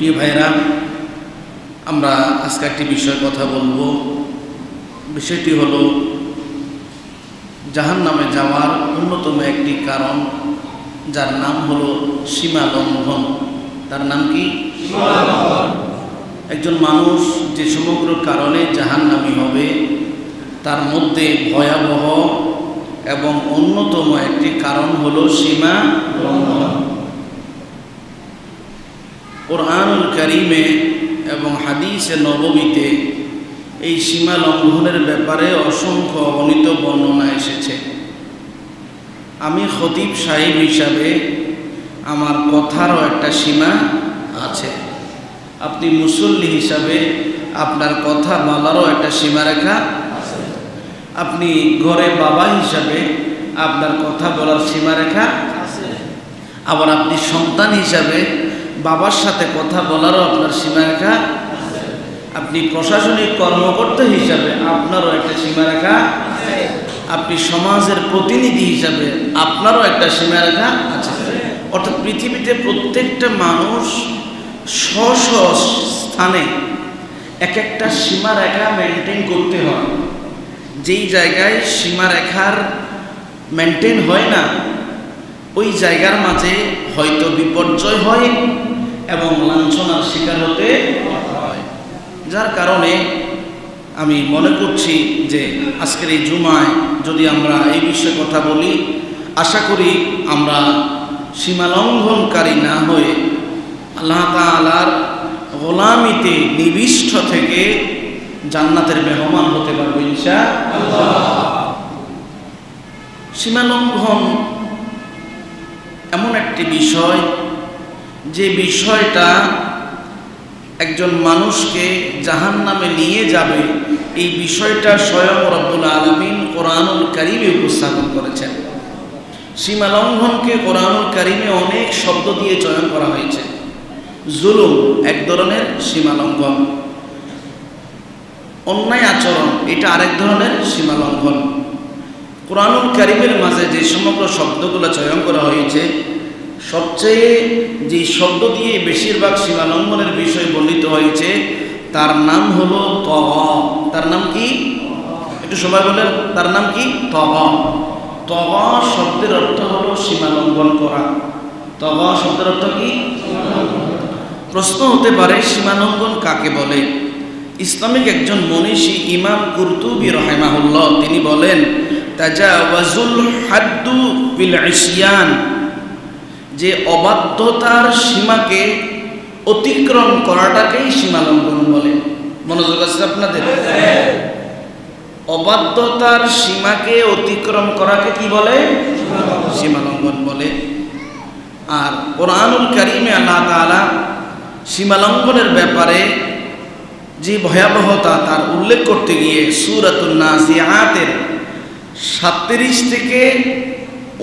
প্রিয় ভাইরা, আমরা আজকে একটি বিষয়ে কথা বলবো। বিষয়টি হলো জাহান্নামে যাওয়ার অন্যতম একটি কারণ, যার নাম হলো সীমা লঙ্ঘন। তার নাম কি? একজন মানুষ যে সমগ্র কারণে জাহান্নামী হবে, তার মধ্যে ভয়াবহ এবং অন্যতম একটি কারণ হলো সীমা লঙ্ঘন। কোরআনুল কারীমে এবং হাদিসে নববীতে এই সীমা লঙ্ঘনের ব্যাপারে অসংখ্য অগণিত বর্ণনা এসেছে। আমি খতিব সাহেব হিসাবে আমার কথারও একটা সীমা আছে। আপনি মুসল্লি হিসাবে আপনার কথা বলারও একটা সীমারেখা আছে। আপনি ঘরে বাবা হিসাবে আপনার কথা বলার সীমারেখা আছে। আবার আপনি সন্তান হিসাবে বাবার সাথে কথা বলারও আপনার সীমারেখা আছে। আপনি প্রশাসনিক কর্মকর্তা হিসাবে আপনারও একটা সীমারেখা আছে। আপনি সমাজের প্রতিনিধি হিসাবে আপনারও একটা সীমারেখা আছে। অর্থাৎ পৃথিবীতে প্রত্যেকটা মানুষ স্ব স্থানে এক একটা সীমারেখা মেনটেন করতে হয়। যেই জায়গায় সীমারেখার মেনটেন হয় না, ওই জায়গার মাঝে হয়তো বিপর্যয় হয় এবং লাঞ্ছনার শিকার হতে হয়। যার কারণে আমি মনে করছি যে আজকের এই জুমায় যদি আমরা এই বিষয়ে কথা বলি, আশা করি আমরা সীমালঙ্ঘনকারী না হয়ে আল্লাহ তাআলার গোলামিতে নিবিষ্ট থেকে জান্নাতের মেহমান হতে পারবো ইনশাআল্লাহ। সীমালঙ্ঘন এমন একটি বিষয়, যে বিষয়টা একজন মানুষকে জাহান্নামে নিয়ে যাবে। এই বিষয়টা স্বয়ং রব্বুল আলামিন কোরআনুল কারীমে উপস্থাপন করেছেন। সীমা লঙ্ঘনকে কোরআনুল কারীমে অনেক শব্দ দিয়ে চয়ন করা হয়েছে। জুলুম এক ধরনের সীমা লঙ্ঘন, অন্যায় আচরণ এটা আরেক ধরনের সীমা লঙ্ঘন। কোরআনুল কারীমের মাঝে যে সমগ্র শব্দগুলো চয়ন করা হয়েছে, সবচেয়ে যে শব্দ দিয়ে বেশিরভাগ সীমা লঙ্ঘনের বিষয় বর্ণিত হয়েছে, তার নাম হলো তগা। তার নাম কি? একটু সবাই বলেন, তার নাম কি? তগা। তগা শব্দের অর্থ হলো সীমা লঙ্ঘন করা। তগা শব্দের অর্থ কি? প্রশ্ন হতে পারে সীমা লঙ্ঘন কাকে বলে? ইসলামিক একজন মনীষী ইমাম কুরতুবী রাহিমাহুল্লাহ তিনি বলেন, তাজাওয়াজুল হাদ্দু বিল ইসয়ান, যে অবাধ্যতার সীমাকে অতিক্রম করাটাকেই সীমা লঙ্ঘন বলে। মনোযোগ আছে আপনাদের? অবাধ্যতার সীমাকে অতিক্রম করাকে কি বলে? সীমা লঙ্ঘন বলে। আর কোরআনুল কারীমে আল্লাহ তাআলা সীমা লঙ্ঘনের ব্যাপারে যে ভয়াবহতা তার উল্লেখ করতে গিয়ে সূরাতুন নাজিআতের 37 থেকে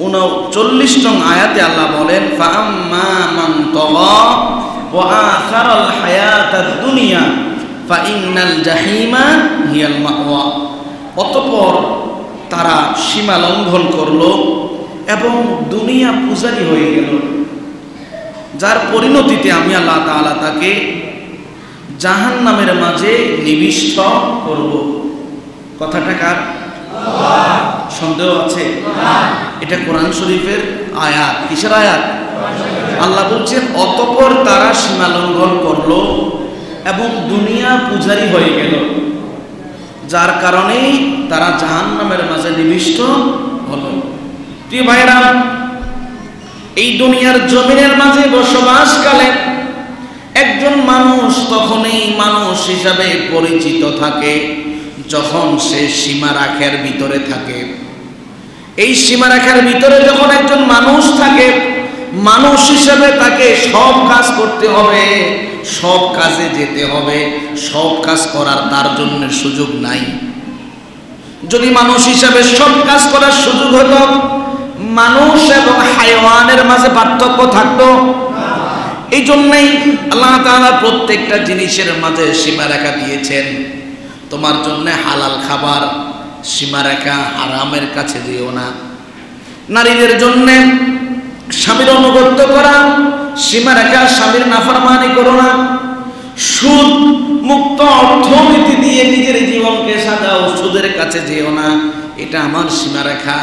39 নং আয়াতে আল্লাহ বলেন, ফাআম্মা মান তাগা ওয়া আসারাল হায়াতাদ দুনিয়া ফাইন্নাল জাহিমা হিয়াল মাওয়া। অতঃপর তারা সীমা লঙ্ঘন করল এবং দুনিয়া পূজারী হয়ে গেল, যার পরিণতিতে আমি আল্লাহ তাআলা তাকে জাহান্নামের মাঝে নিবিষ্ট করব। কথাটা কার? সন্দেহ আছে? এটা কোরআন শরীফের আয়াত। কিসের আয়াত? আল্লাহ বলছেন, অতঃপর তারা সীমা লঙ্ঘন করলো এবং দুনিয়া পূজারী হয়ে গেল, যার কারণেই তারা জাহান্নামের মাঝে নিবিষ্ট হলো। প্রিয় ভাইরা, এই দুনিয়ার জমিনের মাঝে বসবাসকালে একজন মানুষ তখনই মানুষ হিসাবে পরিচিত থাকে যখন সে সীমারেখার ভিতরে থাকে। এই সীমারেখার ভিতরে যখন একজন মানুষ থাকে, মানুষ হিসাবে তাকে সব কাজ করতে হবে, সব কাজে যেতে হবে, সব কাজ করার তার জন্য সুযোগ নাই। যদি মানুষ হিসাবে সব কাজ করার সুযোগ হতো, মানুষ এবং হায়াওয়ানের মাঝে পার্থক্য থাকতো? এই জন্যই আল্লাহ তাআলা প্রত্যেকটা জিনিসের মাঝে সীমারেখা দিয়েছেন। তোমার জন্য হালাল খাবার সীমারেখা, হারামের কাছে যেও না। নারীদের জন্য স্বামীর অনুগত্য করা সীমারেখা, স্বামীর নাফরমানি করো না, সুদ মুক্ত অর্থনীতি দিয়ে নিজের জীবনকে সাজাও, সুদের কাছে যেও না, এটা আমার সীমারেখা।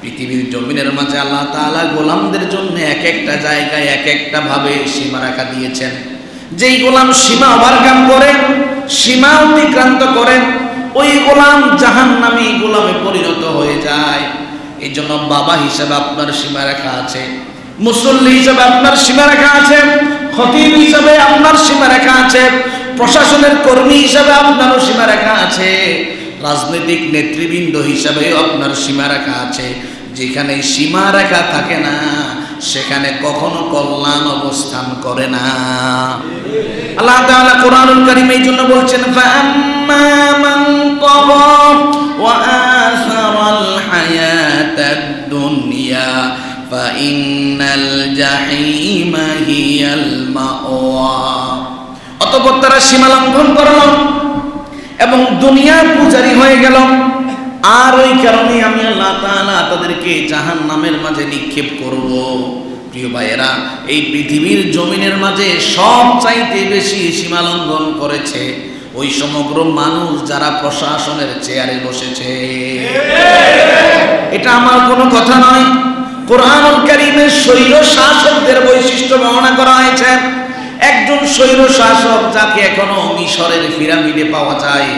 পৃথিবীর জমিনের মাঝে আল্লাহ তাআলা গোলামদের জন্য এক একটা জায়গায় এক একটা ভাবে সীমারেখা দিয়েছেন। যেই গোলাম সীমা ওভারকাম করে, সীমা অতিক্রান্ত করে, ওই গোলাম জাহান্নামী গোলামে পরিণত হয়ে যায়। এই জন্য বাবা হিসেবে আপনার সীমারেখা আছে, মুসল্লি হিসেবে আপনার সীমারেখা আছে, খতিব হিসেবে আপনার সীমারেখা আছে, প্রশাসনের কর্মী হিসেবে আপনারও সীমারেখা আছে, রাজনৈতিক নেতৃবৃন্দ হিসেবেও আপনার সীমারেখা আছে। যেখানে সীমারেখা থাকে না সেখানে কখনো কল্যাণ অবস্থান করে না। আল্লাহ তাআলা কোরআনুল কারীমে এই জন্য বলছেন, ফাআম্মা মান তাগা ওয়া আসারাল হায়াতাদ দুনিয়া ফাইন্নাল জাহিমা হিয়াল মাওয়া। অতঃপর তারা সীমা লঙ্ঘন করল এবং দুনিয়ার পূজারী হয়ে গেল, আর ওই কারণে আমি আল্লাহ তাআলা তাদেরকে জাহান্নামের মাঝে নিক্ষেপ করব। প্রিয় ভাইয়েরা, এই পৃথিবীর জমিনের মাঝে সব চাইতে বেশি সীমা লঙ্ঘন করেছে ওই সমগ্র মানুষ যারা প্রশাসনের চেয়ারে বসেছে। এটা আমার কোনো কথা নয়, কোরআনুল কারীমে স্বৈর শাসকদের বৈশিষ্ট্য বর্ণনা করা হয়েছে। একজন স্বৈর শাসক যাকে এখনো মিশরের পিরামিডে পাওয়া যায়,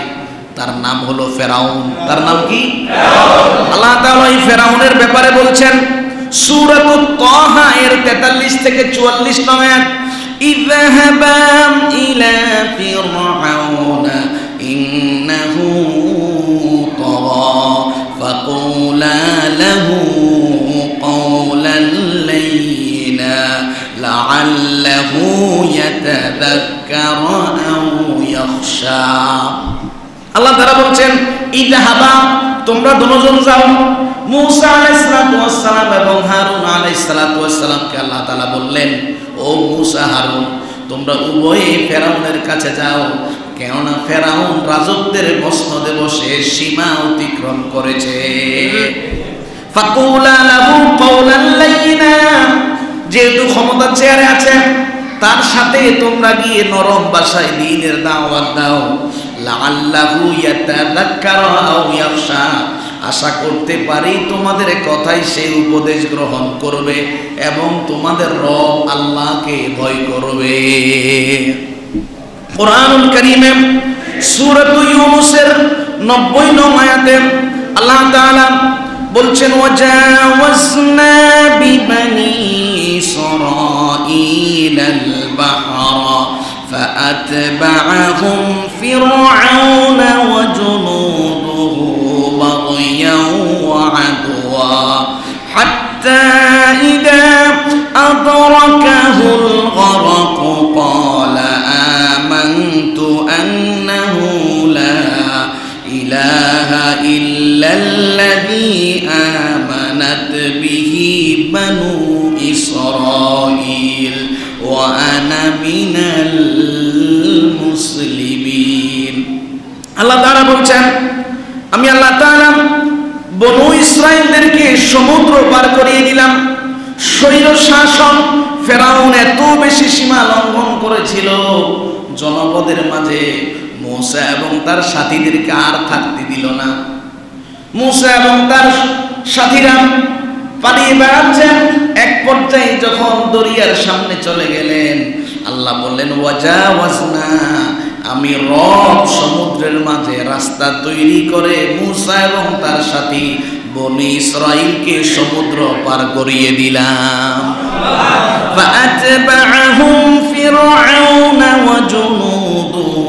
তার নাম হলো ফেরাউন। তার নাম কি? আল্লাহ তাআলা এই ফেরাউনের ব্যাপারে বলছেন সূরাতুত তাহা এর 43 থেকে 44 নং আয়াত, ইযহাবা ইলা ফিরআউনা ইন্নাহু তাগা ফাকুলা লাহু কওলান লাইয়িনা লাআল্লাহু ইয়াতাযাক্কারু আও ইয়াখশা। আল্লাহ তাআলা বলছেন, ইযহাবা, তোমরা দুজন যাও। মূসা আলাইহিস সালাতু ওয়াস সালাম এবং হারুন আলাইহিস সালাতু ওয়াস সালামকে আল্লাহ তাআলা বললেন, ও মূসা, হারুন, তোমরা উভয়ে ফেরাউনের কাছে যাও, কেননা ফেরাউন রাজত্বের মসনদে বসে সীমা অতিক্রম করেছে। ফাকুলা লাহু কওলান লাইয়িনা, যেহেতু ক্ষমতার চেয়ারে আছে, তার সাথে তোমরা গিয়ে নরম ভাষায় দ্বীনের দাওয়াত দাও। লাআল্লাহু ইয়াতাযাক্কারু আও ইয়াখশা, আশা করতে পারি তোমাদের কথাই সে উপদেশ গ্রহণ করবে এবং তোমাদের রব আল্লাহকে ভয় করবে। কোরআনুল কারীমে সূরাতু ইউনূসের 90 নং আয়াতে আল্লাহ তাআলা বলছেন, ওয়াজাওয়াজনা বিবানি ইসরাঈলাল বাহরা فأتبعهم فرعون وجنوده بغيا وعدوا حتى إذا أدركه الغرق قال آمنت أنه لا إله إلا الذي آمنت به بنو إسرائيل وأنا من المسلمين। আল্লাহ তাআলা বলছেন, আমি আল্লাহ তাআলা বনু ইসরাইলদেরকে সমুদ্র পার করিয়ে দিলাম। স্বৈর শাসক ফেরাউন এত বেশি সীমা লঙ্ঘন করেছিল, জনপদের মাঝে মূসা এবং তার সাথীদেরকে আর থাকতে দিল না। মূসা এবং তার সাথীরা পালিয়ে বেড়াচ্ছেন। এক পর্যায়ে যখন দরিয়ার সামনে চলে গেলেন, আল্লাহ বললেন, ওয়াজাওয়াজনা, আমি রব সমুদ্রের মাঝে রাস্তা তৈরি করে মূসা এবং তার সাথী বনি ইসরাইলকে সমুদ্র পার করিয়ে দিলাম। ফাআতবাআহুম ফিরআউন ওয়া জুনুদুহু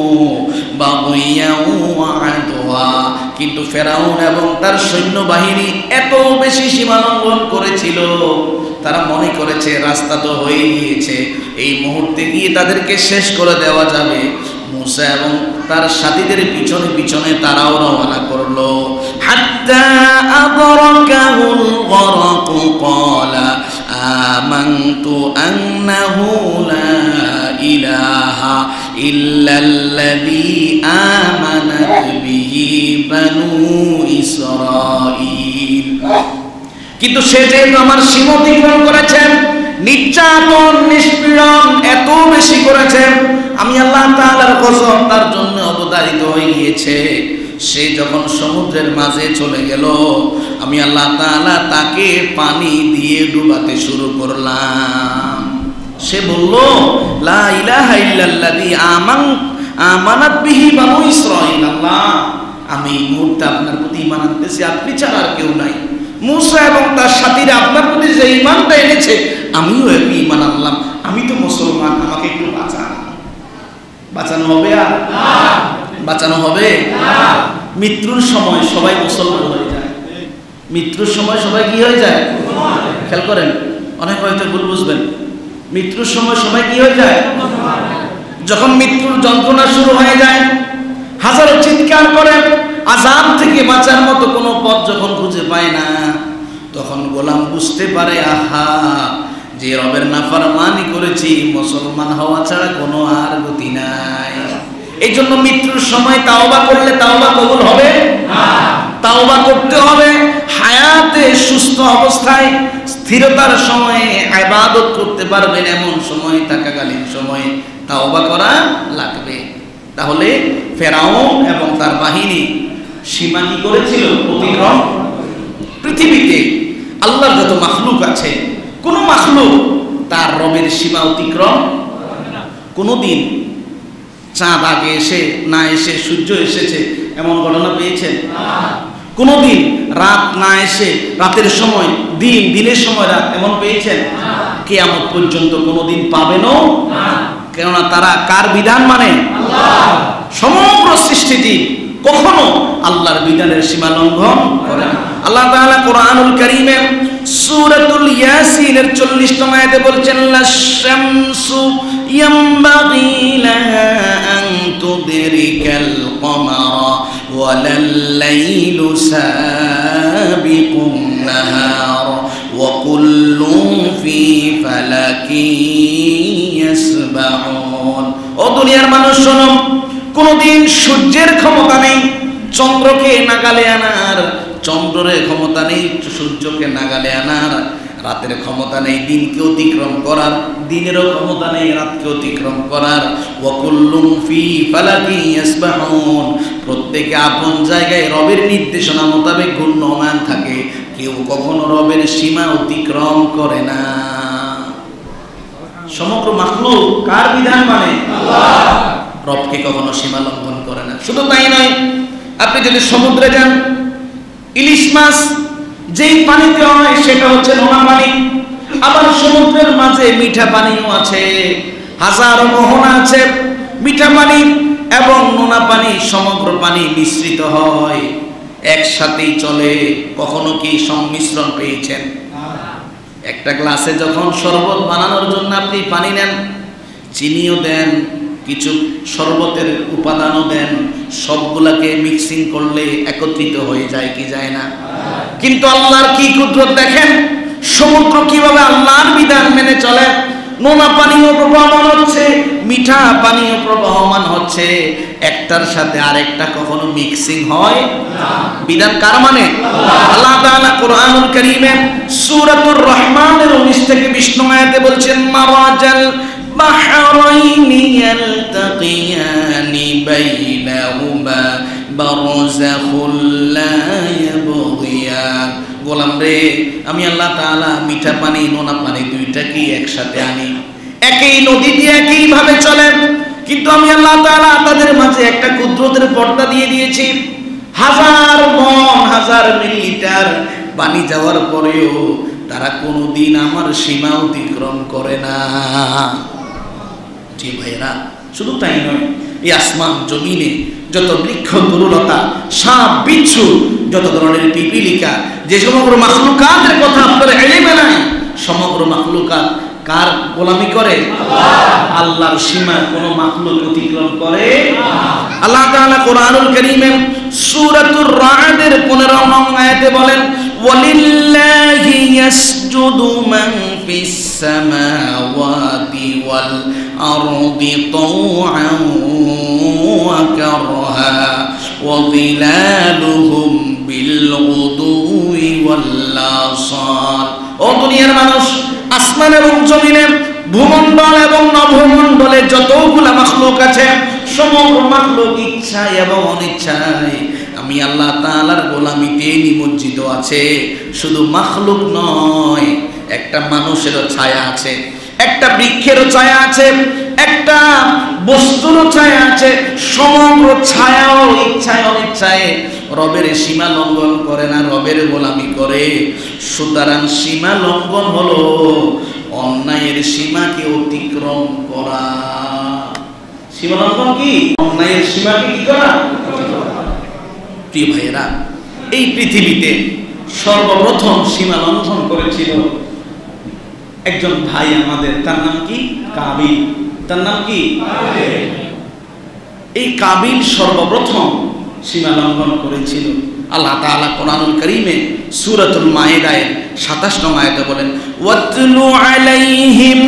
বাগিয়া ওয়া আদওয়া, কিন্তু ফেরাউন এবং তার সৈন্যবাহিনী এত বেশি সীমা লঙ্ঘন করেছিল, তারা মনে করেছে রাস্তা তো হয়ে গিয়েছে, এই মুহূর্তে গিয়ে তাদেরকে শেষ করে দেওয়া যাবে। মূসা এবং তার সাথীদের পিছনে পিছনে তারাও রওনা করলো। হাত্তা আদরাকাহুল গরক ক্বালা আমানতু আন্নাহু লা ইলাহা ইল্লাল্লাযী আমানাত বিহি বানু ইসরাঈল। কিন্তু সে যেহেতু আমার সীমা অতিক্রম করেছেন, নির্যাতন নিষ্পীড়ন এত বেশি করেছে, আমি আল্লাহ তাআলার কসম তার জন্য অবধারিত হয়ে গিয়েছে। সে যখন সমুদ্রের মাঝে চলে গেল, আমি আল্লাহ তাআলা তাকে পানি দিয়ে ডুবাতে শুরু করলাম। সে বলল, লা ইলাহা ইল্লাল্লাযী আমানাত বিহি বানু ইসরাঈল। আল্লাহ, আমি এই মুহূর্তে আপনার প্রতি ঈমান আনতেছি, আপনি ছাড়া আর কেউ নাই। মুসা এবং তার সাথীরা আপনার প্রতি যে ঈমানটা এনেছে, আমিও একই ঈমান আনলাম। আমি তো মুসলমান, আমাকে একটু বাঁচান। বাঁচানো হবে? আর বাঁচানো হবে? মৃত্যুর সময় সবাই মুসলমান হয়ে যায়। মৃত্যুর সময় সবাই কি হয়ে যায়? খেয়াল করেন, অনেক হয়তো ভুল বুঝবেন। মৃত্যুর সময় সবাই কি হয়ে যায়? যখন মৃত্যুর যন্ত্রণা শুরু হয়ে যায়, হাজারো চিৎকার করে, আযাব থেকে বাঁচার মতো কোনো পথ যখন খুঁজে পায় না, তখন গোলাম বুঝতে পারে, আহা, যে রবের নাফরমানি করেছি, মুসলমান হওয়া ছাড়া কোনো আর গতি নাই। এই জন্য মৃত্যুর সময় তাওবা করলে তাওবা কবুল হবে না। তাওবা করতে হবে হায়াতে, সুস্থ অবস্থায়, স্থিরতার সময়ে, ইবাদত করতে পারবেন এমন সময়, থাকাকালীন সময়ে তাওবা করা লাগবে। তাহলে ফেরাউন এবং তার বাহিনী সীমা কি করেছিল? অতিক্রম। পৃথিবীতে আল্লাহর যত মাখলুক আছে, কোন মাখলুক তার রবের সীমা অতিক্রম কোনদিন। চাঁদ আগে এসে না এসে সূর্য এসেছে এমন ঘটনা পেয়েছেন? কোনদিন রাত না এসে রাতের সময় দিন, দিনের সময় রাত এমন পেয়েছেন? কিয়ামত পর্যন্ত কোনদিন পাবেনও না। কেননা তারা কার বিধান মানে? সমগ্র সৃষ্টিজীব কখনো আল্লাহর বিধানের সীমা লঙ্ঘন করে না। আল্লাহ তাআলা কোরআনুল কারীমে সূরাতুল ইয়াসিনের 40 আয়াতে বলছেন, লাশ-শামসু ইয়ামবাগি লাহা আন তুদরিকাল কমারা ওয়ালাল লাইলু সাবিকুন নাহার ওয়া কুল্লুন ফি ফালাকিন ইয়াসবাহুন। ও দুনিয়ার মানুষ শোনো, কোনদিন সূর্যের ক্ষমতা নেই চন্দ্রকে নাগালে আনার, চন্দ্রের ক্ষমতা নেই সূর্যকে নাগালে আনার, রাতের ক্ষমতা নেই দিনকে অতিক্রম করার, দিনেরও ক্ষমতা নেই রাতকে অতিক্রম করার। ওয়া কুল্লুন ফি ফালাকিন ইয়াসবাহুন। প্রত্যেকে আপন জায়গায় রবের নির্দেশনা মোতাবেক ঘূর্ণমান থাকে, কেউ কখনো রবের সীমা অতিক্রম করে না। সমগ্র মাখলুক কার বিধান মানে? আল্লাহ। রবকে কখনো সীমা লঙ্ঘন করে না। শুধু তাই নয়, আপনি যদি সমুদ্রে যান, ইলিশ মাছ যেই পানিতে হয় সেটা হচ্ছে নোনা পানি। আবার সমুদ্রের মাঝে মিঠা পানিও আছে, হাজারো মোহনা আছে। মিঠা পানি এবং নোনা পানি, সমগ্র পানি মিশ্রিত হয়, একসাথেই চলে। কখনো কি সংমিশ্রণ পেয়েছেন? একটা গ্লাসে যখন শরবত বানানোর জন্য আপনি পানি নেন, চিনিও দেন, কিছু শরবতের উপাদানও দেন, সবগুলাকে মিক্সিং করলে একত্রিত হয়ে যায় কি যায় না? কিন্তু আল্লাহর কি কুদরত দেখেন, সমুদ্র কিভাবে আল্লাহর বিধান মেনে চলে। নোনা পানিও প্রবাহমান হচ্ছে, মিঠা পানিও প্রবাহমান হচ্ছে, একটার সাথে আরেকটা কখনো মিক্সিং হয় না। বিধান কার মানে? আল্লাহ তাআলা কোরআনুল কারীমে সূরাতুর রহমানের 19 থেকে 20 আয়াতে বলছেন, মারাজাল বাহরাইনি ইয়ালতাকিয়ানি বাইনাহুমা বারযাখুল লা ইয়াবগিয়ান। গোলাম রে, আমি আল্লাহ তাআলা মিঠা পানি নোনা পানি দুইটাকেই একসাথে আনি, একই নদী দিয়ে একই ভাবে চলে, কিন্তু আমি আল্লাহ তাআলা তাদের মাঝে একটা কুদরতের পর্দা দিয়ে দিয়েছি। হাজার মন, হাজার মিলিলিটার পানি যাওয়ার পরেও তারা কোনোদিন আমার সীমা অতিক্রম করে না। জি ভাইরা, শুধু তাই নয়, এই আসমান জমিনে যত বৃক্ষ তরুলতা, সাপ বিচ্ছু, যত ধরনের পিপিলিকা, যে সমগ্র মাখলুকাতের কথা আপনার ইলমে নাই, সমগ্র মাখলুকাত কার গোলামি করে? আল্লাহর সীমা কোন মাখলুক অতিক্রম করে না। আল্লাহ তাআলা কোরআনুল কারীমে সূরাতুর রা'দের 15 নং আয়াতে বলেন, ওয়ালিল্লাহি ইয়াসজুদু মান ফিস সামাওয়াতি ওয়াল আরদি তাওআন ওয়া কারহা ওয়া যিলালুহুম বিল গুদুই ওয়াল আসাল। ও দুনিয়ার মানুষ, আসমান এবং জমিনে, ভূমণ্ডল এবং নভমণ্ডলে যতগুলা মাখলুক আছে, সমগ্র মাখলুক ইচ্ছায় এবং অনিচ্ছায় আমি আল্লাহ তাআলার গোলামিতে নিমজ্জিত আছে। শুধু মাখলুক নয়, একটা মানুষেরও ছায়া আছে, একটা বৃক্ষেরও ছায়া আছে, একটা বস্তুরও ছায়া আছে। সমগ্র ছায়াও ইচ্ছায় অনিচ্ছায় রবের সীমা লঙ্ঘন করে না, রবের গোলামি করে। সুতরাং সীমা লঙ্ঘন হলো অন্যায়ের সীমাকে অতিক্রম করা। সীমা লঙ্ঘন কি? অন্যায়ের সীমাকে কি করা? প্রিয় ভাইয়েরা, এই পৃথিবীতে সর্বপ্রথম সীমা লঙ্ঘন করেছিল একজন ভাই আমাদের, তার নাম কি? কাবিল। তার নাম কি? এই কাবিল সর্বপ্রথম সীমা লঙ্ঘন করেছিল। আল্লাহ তাআলা কোরআনুল কারীমে সূরাতুল মায়েদায় ২৭ নং আয়াতে বলেন, ওয়াতলু আলাইহিম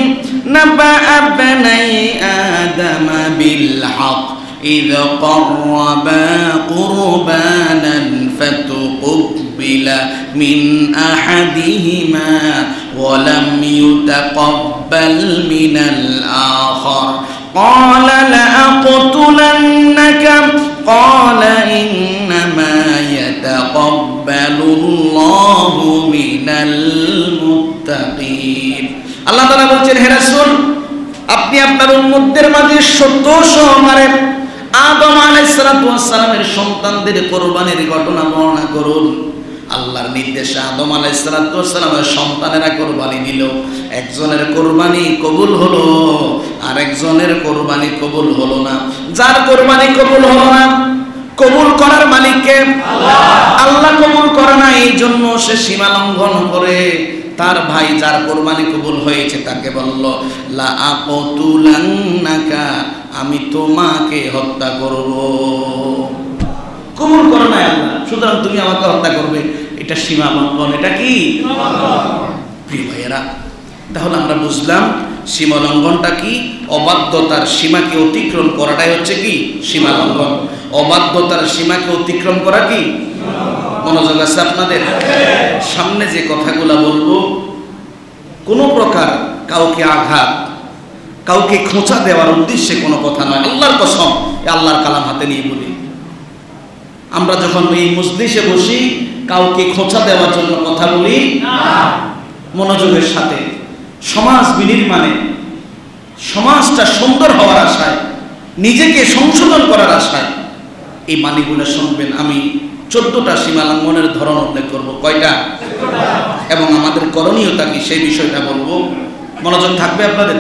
নাবাআ বানাই আদামা বিল হক إذ قربا قربانا فتقبل من أحدهما ولم يتقبل من الآخر قال لأقتلنك قال إنما يتقبل الله من المتقين। আল্লাহ তাআলা বলছেন, হে রাসূল, আপনি আপনার উম্মতদের মাঝে সত্য সহকারে আদম আলাইহিস সালামের সন্তানদের কোরবানির ঘটনা বর্ণনা করুন। আল্লাহর নির্দেশে আদম আলাইহিস সালামের সন্তানেরা কোরবানি দিল। একজনের কোরবানি কবুল হলো, আর একজনের কোরবানি কবুল হলো না। যার কোরবানি কবুল হলো না, কবুল করার মালিককে আল্লাহ। আল্লাহ কবুল করে না, এই জন্য সে সীমা লঙ্ঘন করে তার ভাই যার কোরবানি কবুল হয়েছে তাকে বলল, লা আকুতুলান্নাকা, আমি তোমাকে হত্যা করব। কবুল করো না আল্লাহ, সুতরাং তুমি আমাকে হত্যা করবে। এটা সীমা লঙ্ঘন। এটা কি? প্রিয় ভাইয়েরা, তাহলে আমরা বুঝলাম সীমা লঙ্ঘনটা কি? অবাধ্যতার সীমাকে অতিক্রম করাটাই হচ্ছে কি? সীমা লঙ্ঘন। অবাধ্যতার সীমাকে অতিক্রম করা কি? মনোযোগ আছে আপনাদের? সামনে যে কথাগুলো বলবো, কোনো প্রকার কাউকে আঘাত, কাউকে খোঁচা দেওয়ার উদ্দেশ্যে কোনো কথা নয়। আল্লাহর কসম, আল্লাহর কালাম হাতে নিয়ে বলি, আমরা যখন এই মজলিসে বসি কাউকে খোঁচা দেওয়ার জন্য কথা বলি না। মনোযোগের সাথে সমাজ বিনির্মাণে, সমাজটা সুন্দর হওয়ার আশায়, নিজেকে সংশোধন করার আশায় এই বাণীগুলো শুনবেন। আমি 14টা সীমা লঙ্ঘনের ধরন উল্লেখ করবো। কয়টা? এবং আমাদের করণীয়তা কি সেই বিষয়টা বলবো। মনোযোগ থাকবে আপনাদের?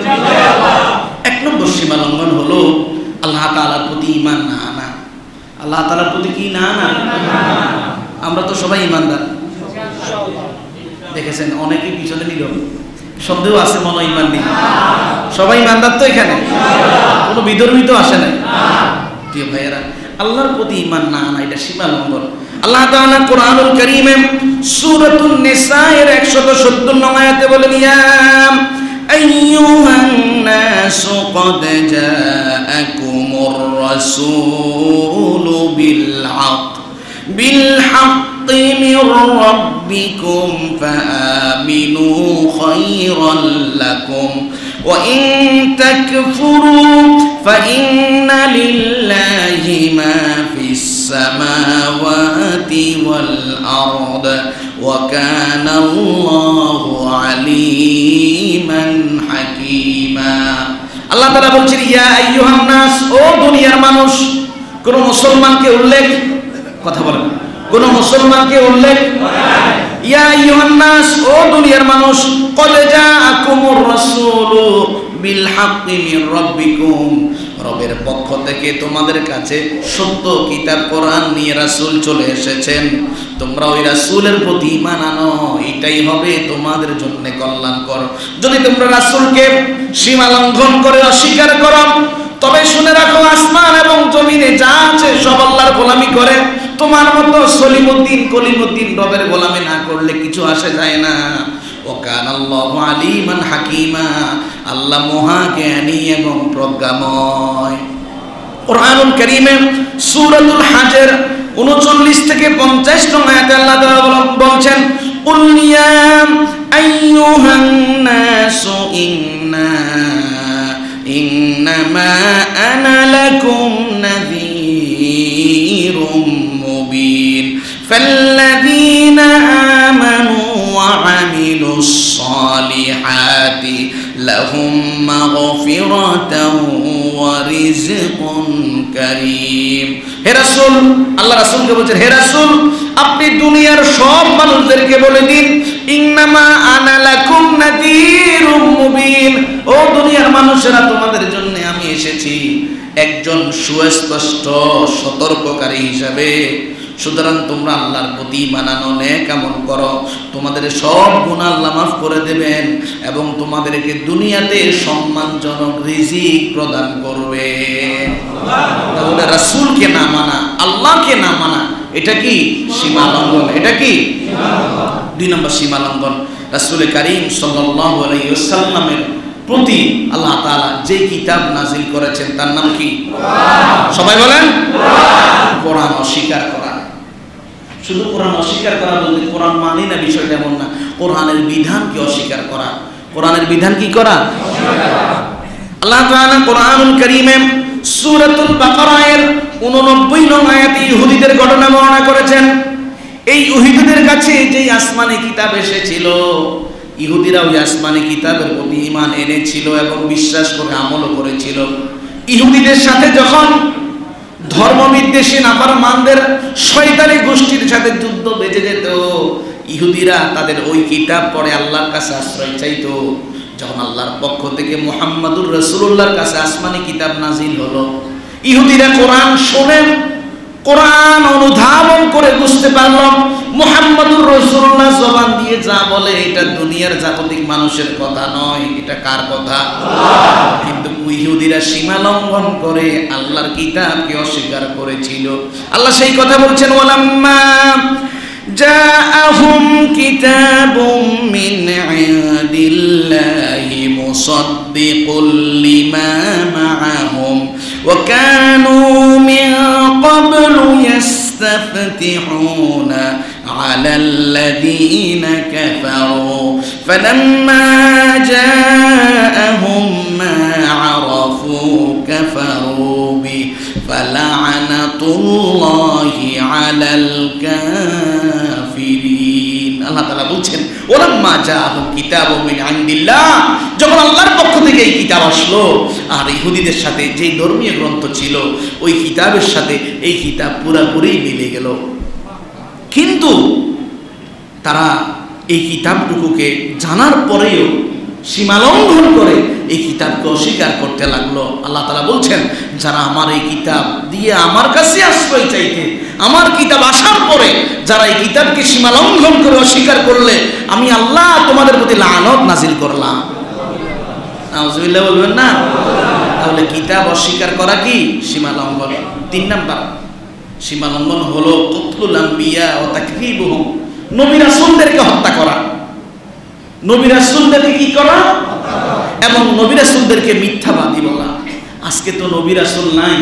1 নম্বর সীমা লঙ্ঘন হলো আল্লাহ তাআলার প্রতি ঈমান না আনা। আল্লাহ তাআলার প্রতি কি না আনা? আমরা তো সবাই ঈমানদার, দেখেছেন অনেকেই পিছনে নিল, সন্দেহ আছে মনে ঈমান নেই। সবাই ঈমানদার তো এখানে, কোনো বিধর্মী তো আসে না। প্রিয় ভাইয়েরা, আল্লাহর প্রতি ঈমান না আনা এটা সীমা লঙ্ঘন। আল্লাহ তাআলা কোরআনুল কারীমে সূরাতুন নিসা এর 170 নং আয়াতে বলেন, ইয়া আইয়ুহান নাসু ক্বাদ জাআকুমুর রাসূলু বিল হাক্কি মির রাব্বিকুম ফাআমিনু খায়রাল লাকুম ওয়া ইন তাকফুরু ফাইন্না লিল্লাহি মা ফিস সামাওয়াতি ওয়াল আরদ ওয়া কানা আল্লাহু আলীমান হাকীমা। আল্লাহ তাআলা বলছেন, ইয়া আইয়ুহান নাস, ও দুনিয়ার মানুষ। কোন মুসলমানকে উল্লেখ, কথা বলেন, কোন মুসলমানকে উল্লেখ? ইয়া আইয়ুহান নাস, ও দুনিয়ার মানুষ, ক্বাদ জাআকুমুর রাসূলু বিল হাক্কি মির রাব্বিকুম, রবের পক্ষ থেকে তোমাদের কাছে সত্য কিতাব কোরআন নিয়ে রাসূল চলে এসেছেন। তোমরা ওই রাসূলের প্রতি ঈমান আনো, এটাই হবে তোমাদের জন্য কল্যাণকর। যদি তোমরা রাসূলকে সীমা লঙ্ঘন করে অস্বীকার করো, তবে শুনে রাখো, আসমান এবং জমিনে যা আছে সব আল্লাহর গোলামি করে। তোমার মতো সলিমউদ্দিন কলিমউদ্দিন রবের গোলামি না করলে কিছু আসে যায় না। ওয়া কানা আল্লাহু আলীমান হাকীমা, আল্লাহ মহাজ্ঞানী এবং প্রজ্ঞাময়। কোরআনুল কারীমে সূরাতুল হাজর 39 থেকে 50 নং আয়াতে আল্লাহ তাআলা বলছেন, কুল ইয়া আইয়ুহান নাসু ইন্নামা আনা লাকুম নাযীরুম মুবিন ফাল্লাযীনা আমানু ওয়া আমিলুস সালিহাতি লাহুম মাগফিরাতাও ওয়া রিজকুন কারীম। হে রাসূল, আল্লাহ রাসূলকে বলছেন, হে রাসূল আপনি দুনিয়ার সব মানুষদেরকে বলে দিন, ইন্নামা আনা লাকুম নাযীরুম মুবিন, ও দুনিয়ার মানুষেরা তোমাদের জন্য আমি এসেছি একজন সুস্পষ্ট সতর্ককারী হিসাবে। সুতরাং তোমরা আল্লাহর প্রতি মানানো নেক আমল করো, তোমাদের সব গুনাহ আল্লাহ মাফ করে দেবেন এবং তোমাদেরকে দুনিয়াতে সম্মানজনক রিজিক প্রদান করবে। তাহলে রাসূলকে না মানা, আল্লাহকে না মানা, এটা কি সীমা লঙ্ঘন? এটা কি 2 নম্বর সীমা লঙ্ঘন। রাসূল করিম সাল্লাল্লাহু আলাইহি ওয়াসাল্লামের প্রতি আল্লাহ তাআলা যে কিতাব নাজিল করেছেন তার নাম কি? কোরআন। সবাই বলেন কোরআন। কোরআন অস্বীকার করা, শুধু কোরআন অস্বীকার করা বলতে কোরআন মানি না বিষয়টা এমন না, কোরআনের বিধানকে অস্বীকার করা। কোরআনের বিধান কি করা? আল্লাহ তাআলা কোরআনুল কারীমে সূরাতুল বাকারার 89 নং আয়াতে ইহুদিদের ঘটনা বর্ণনা করেছেন। এই ইহুদিদের কাছে যে আসমানি কিতাব এসেছিল, ইহুদিরা ওই আসমানি কিতাবের প্রতি ঈমান এনেছিল এবং বিশ্বাস করে আমলও করেছিল। ইহুদিদের সাথে যখন ধর্মবিদ্বেষী নাফরমানদের শয়তানি গোষ্ঠীর সাথে যুদ্ধ বেজে যেত, ইহুদিরা তাদের ওই কিতাব পড়ে আল্লাহর কাছে আশ্রয় চাইতো। যখন আল্লাহর পক্ষ থেকে মুহাম্মাদুর রাসূলুল্লাহর কাছে আসমানি কিতাব নাজিল হলো, ইহুদিরা কোরআন শোনেন, কোরআন অনুধাবন করে বুঝতে পারল মুহাম্মাদুর রাসূলুল্লাহ জবান দিয়ে যা বলে এটা দুনিয়ার জাগতিক মানুষের কথা নয়, এটা কার কথা? আল্লাহ। কিন্তু ইহুদিরা সীমা লঙ্ঘন করে আল্লাহর কিতাবকে অস্বীকার করেছিল। আল্লাহ সেই কথা বলছেন, ওয়ালাম্মা জাআহুম কিতাবুম মিন ইনদিল্লাহি মুসাদ্দিকুল লিমা মাআহুম ওয়া কানু মিন ক্বাবলু ইস্তাফতিহুনা আলাল্লাযীনা কাফারু ফালাম্মা জাআহুম মা আরাফু কাফারু বি ফালা'নাতুল্লাহি আলাল কাফিরিন। আল্লাহ তাআলা বলছেন, ওলাম্মা জাআহুম কিতাবুম মিন ইনদিল্লাহ, যখন আল্লাহর পক্ষ থেকে এই কিতাব আসলো আর ইহুদিদের সাথে যে ধর্মীয় গ্রন্থ ছিল ওই কিতাবের সাথে এই কিতাব পুরোপুরি মিলে গেল, কিন্তু তারা এই কিতাবটুকুকে জানার পরেও সীমা লঙ্ঘন করে এই কিতাবকে অস্বীকার করতে লাগলো। আল্লাহ তাআলা বলছেন, যারা আমার এই কিতাব দিয়ে আমার কাছে আশ্রয় চাইতে, আমার কিতাব আসার পরে যারা এই কিতাবকে সীমা লঙ্ঘন করে অস্বীকার করলে আমি আল্লাহ তোমাদের প্রতি লানত নাজিল করলাম। নাউজুবিল্লাহ বলবেন না? তাহলে কিতাব অস্বীকার করা কি সীমা লঙ্ঘন? 3 নাম্বার সীমা লঙ্ঘন হলো কতলুল আম্বিয়া ওয়া তাকযীবুহুম, নবী রাসূলদেরকে হত্যা করা। নবী রাসূলদেরকে কি করা? এবং নবী রাসূলদেরকে মিথ্যাবাদী বলা। আজকে তো নবী রাসূল নাই,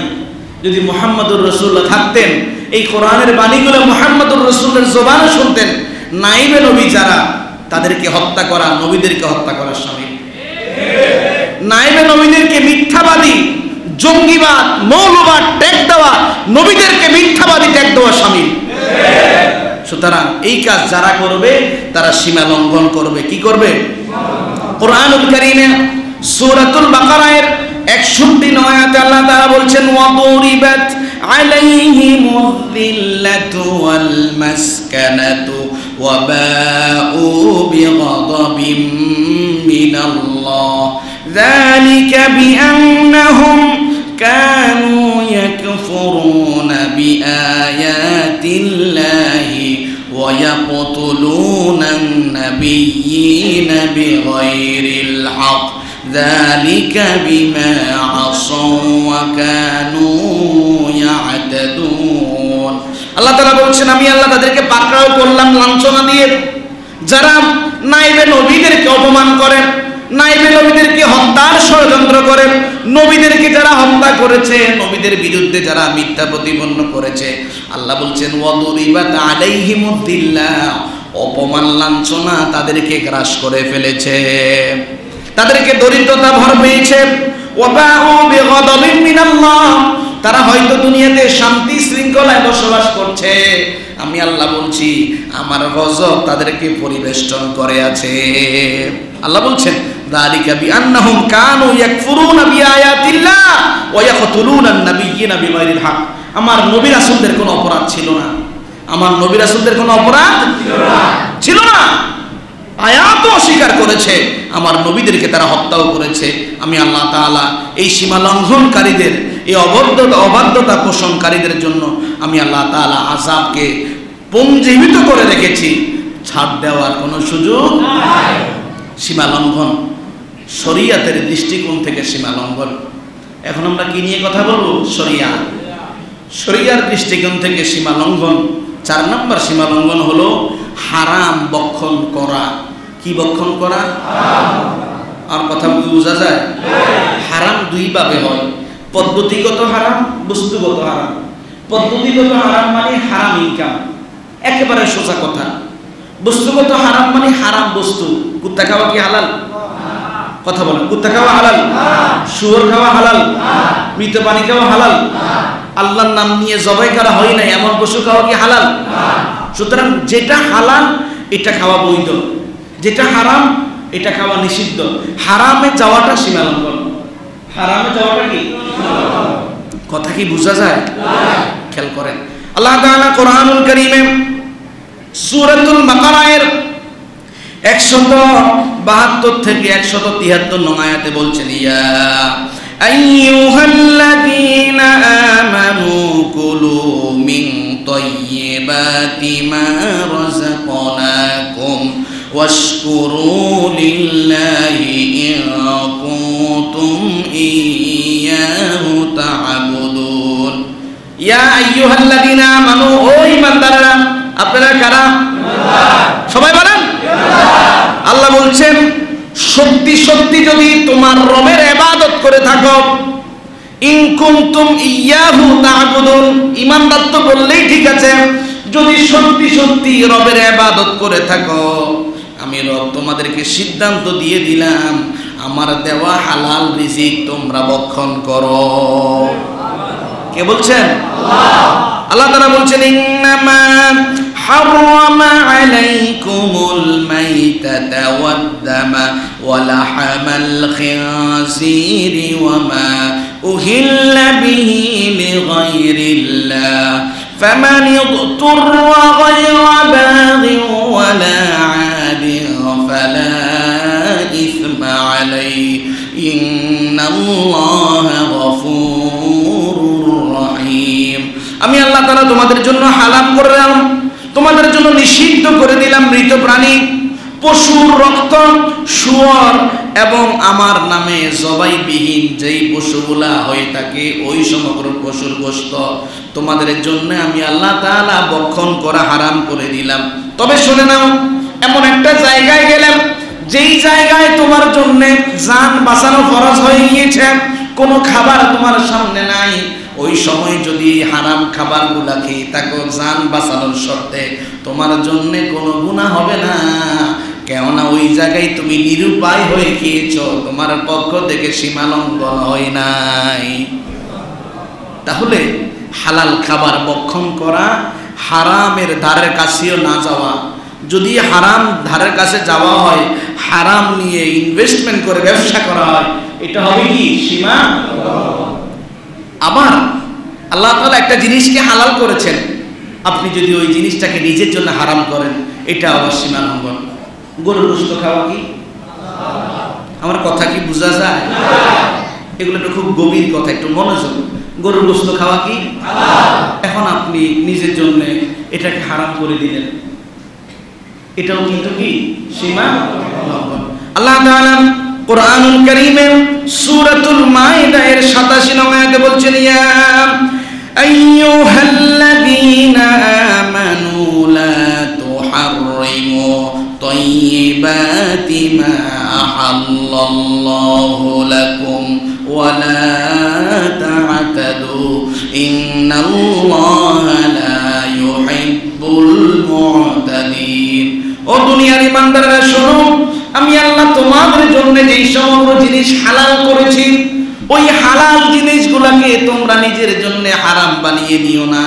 যদি মুহাম্মাদুর রাসূলুল্লাহ থাকতেন এই কোরআনের বাণীগুলো মুহাম্মাদুর রাসূলের জবানে শুনতেন, নাইবে নবী যারা তাদেরকে হত্যা করা নবীদেরকে হত্যা করার শামিল। নাইবে নবীদেরকে মিথ্যাবাদী, জঙ্গিবাদ, মৌলবাদ ট্যাগ দেওয়া, নবীদেরকে মিথ্যাবাদী ট্যাগ দেওয়া শামিল। সুতরাং এই কাজ যারা করবে তারা সীমা লঙ্ঘন করবে। কি করবে? কোরআনুল কারীমে সূরাতুল বাকারার 61 আয়াতে আল্লাহ তাআলা বলছেন, ওয়াদুরিবাত আলাইহিমুয যিল্লাতু ওয়াল মাসকানাতু ওয়া বাউ বিগাদাবিম মিনাল্লাহ যালিকা বিআন্নাহুম কানু ইয়াকফুরুনা বিআয়াতিল্লাহি ওয়া ইয়াকতুলুনান নাবিয়্যিনা বিগাইরিল হক যালিকা বিমা আসাউ ওয়া কানু ইয়াতাদুন। আল্লাহ তাআলা বলছেন, আমি আল্লাহ তাদেরকে পাকড়াও করলাম লাঞ্ছনা দিয়ে, যারা নাইবে নবীদেরকে অপমান করে, নাইবে নবীদেরকে হত্যার ষড়যন্ত্র করে, নবীদেরকে যারা হত্যা করেছে, নবীদের বিরুদ্ধে যারা মিথ্যা প্রতিপন্ন করেছে, আল্লাহ বলছেন ওয়াদুরিবাত আলাইহিমুদ যিল্লাহ, অপমান লাঞ্ছনা তাদেরকে গ্রাস করে ফেলেছে, তাদেরকে দরিদ্রতা ভর পেয়েছে। ওয়াবাউ বিগাদাবিন মিনাল্লাহ, তারা হয়তো দুনিয়াতে শান্তি শৃঙ্খলায় বসবাস করছে, আমি আল্লাহ বলছি আমার গজব তাদেরকে পরিবেষ্টন করে আছে। আল্লাহ বলছেন যালিকা বিআন্নাহুম কানু ইয়াকফুরুনা বিআয়াতিল্লাহ ওয়া ইয়াকতুলুনা আন-নাবিয়্যিনা বিগাইরিল হক। আমার নবী রাসূলদের কোনো অপরাধ ছিল না, আমার নবী রাসূলদের কোনো অপরাধ ছিল না। আয়াতও অস্বীকার করেছে, আমার নবীদেরকে তারা হত্যাও করেছে। আমি আল্লাহ তাআলা এই সীমা লঙ্ঘনকারীদের, এই অবাধ্যতা পোষণকারীদের জন্য আমি আল্লাহ তাআলা আযাবকে পুঞ্জীবিত করে রেখেছি, ছাড় দেওয়ার কোনো সুযোগ নাই। সীমা লঙ্ঘন শরীয়তের দৃষ্টিকোণ থেকে সীমা লঙ্ঘন। এখন আমরা কি নিয়ে কথা বলবো? শরিয়া। শরিয়ার দৃষ্টিকোণ থেকে সীমা লঙ্ঘন। 4 নম্বর সীমা লঙ্ঘন হলো হারাম বক্ষণ করা। কি বক্ষণ করা? আর কথা বোঝা যায়? হারাম দুই ভাবে হয়, পদ্ধতিগত হারাম, বস্তুগত হারাম। পদ্ধতিগত হারাম মানে হারাম ইনকাম, একেবারে সোজা কথা। বস্তুগত হারাম মানে হারাম বস্তু। কুত্তা খাওয়া কি হালাল? কথা বলেন, কুত্তা খাওয়া হালাল? শুয়োর খাওয়া হালাল? মৃত পানি খাওয়া হালাল? আল্লাহর নাম নিয়ে জবাই করা হয় না এমন পশু খাওয়া কি হালাল? সুতরাং যেটা হালাল এটা খাওয়া বৈধ, যেটা হারাম এটা খাওয়া নিষিদ্ধ। হারামে যাওয়াটা সীমা লঙ্ঘন। হারামে যাওয়াটা কি? কথা কি বোঝা যায়? খেয়াল করেন, আল্লাহ তাআলা কোরআনুল কারীমে সূরাতুল বাকারার 172 থেকে 173 নং আয়াতে বলছেন, ইয়া আইয়ুহাল্লাযীনা আমানু কুলু মিন তাইয়্যিবাতি মা রাযাকনাকুম ওয়াশকুরু লিল্লাহি ইন কুনতুম ইয়্যাহু তা'বুদুন। ইয়া আইয়ুহাল্লাযীনা আমানু, ও ঈমানদাররা, আপনারা কারা? সবাই বলেন। আল্লাহ বলছেন সত্যি সত্যি যদি তোমার রবের ইবাদত করে থাকো, ইন কুনতুম ইয়্যাহু তা'বুদুন, ঈমানদার তো বললেই ঠিক আছে, যদি সত্যি সত্যি রবের ইবাদত করে থাকো, আমি রব তোমাদেরকে সিদ্ধান্ত দিয়ে দিলাম আমার দেওয়া হালাল রিজিক তোমরা ভক্ষণ করো। কে বলছেন? আল্লাহ। আল্লাহ তাআলা বলছেন ইন্নামা হারামা আলাইকুমুল মাইতাতা ওয়াদ-দামা ওয়া লাহমাল খিনজিরি ওয়া মা উহিল্লা বিহি লিগাইরিল্লাহ ফামান ইযতুররা গায়রা বাগhin ওয়া লা আদিন ফালা ইসমা আলাইহি ইন্নাল্লাহা গফুরুর রহিম। আমি আল্লাহ তাআলা তোমাদের জন্য হালাল করলাম, তোমাদের জন্য নিষিদ্ধ করে দিলাম মৃত প্রাণী, পশুর রক্ত, শুয়োর এবং আমার নামে জবাইবিহীন যেই পশুগুলা হয়ে থাকে ওই সমগ্র পশুর গোশত তোমাদের জন্য আমি আল্লাহ তাআলা ভক্ষণ করা হারাম করে দিলাম। তবে শুনে নাও, এমন একটা জায়গায় গেলাম যেই জায়গায় তোমার জন্য জান বাঁচানো ফরজ হয়ে গিয়েছে, কোনো খাবার তোমার সামনে নাই, ওই সময় যদি হারাম খাবারগুলা খেয়ে থাকো জান বাঁচানোর শর্তে, তোমার জন্য কোনো গুনাহ হবে না, কেননা ওই জায়গায় তুমি নিরুপায় হয়ে খেয়েছো, তোমার পক্ষ থেকে সীমা লঙ্ঘন হয় নাই। তাহলে হালাল খাবার ভক্ষণ করা, হারামের ধারের কাছেও না যাওয়া। যদি হারাম ধারের কাছে যাওয়া হয়, হারাম নিয়ে ইনভেস্টমেন্ট করে ব্যবসা করা হয়, এটা হবে কি? সীমা। আবার আল্লাহ তাআলা একটা জিনিসকে হালাল করেছেন, আপনি যদি ওই জিনিসটাকে নিজের জন্য হারাম করেন, এটা আবার সীমা লঙ্ঘন। গরুর গোশত খাওয়া কি? আমার কথা কি বোঝা যায়? এগুলো তো খুব গভীর কথা, একটু মনোযোগ। গরুর গোশত খাওয়া কি? এখন আপনি নিজের জন্য এটাকে হারাম করে দিলেন, এটাও কিন্তু কি? সীমা লঙ্ঘন। আল্লাহ তাআলা কোরআনুল কারীমে সূরাতুল মাইদা এর 87 নং আয়াতে বলছেন, ইয়া আইয়ুহাল্লাযীনা আমানু লা তুহাররিমু তাইয়্যিবাতি মা আহাল্লাল্লাহু লাকুম ওয়া লা তা'তাদু ইন্নাল্লাহা লা ইউহিব্বুল মু'তাদিন। ও দুনিয়ার ইমানদাররা শোনো, আমি আল্লাহ তোমাদের জন্য যেই সমগ্র জিনিস হালাল করেছি, ওই হালাল জিনিসগুলোকে তোমরা নিজের জন্য হারাম বানিয়ে নিও না।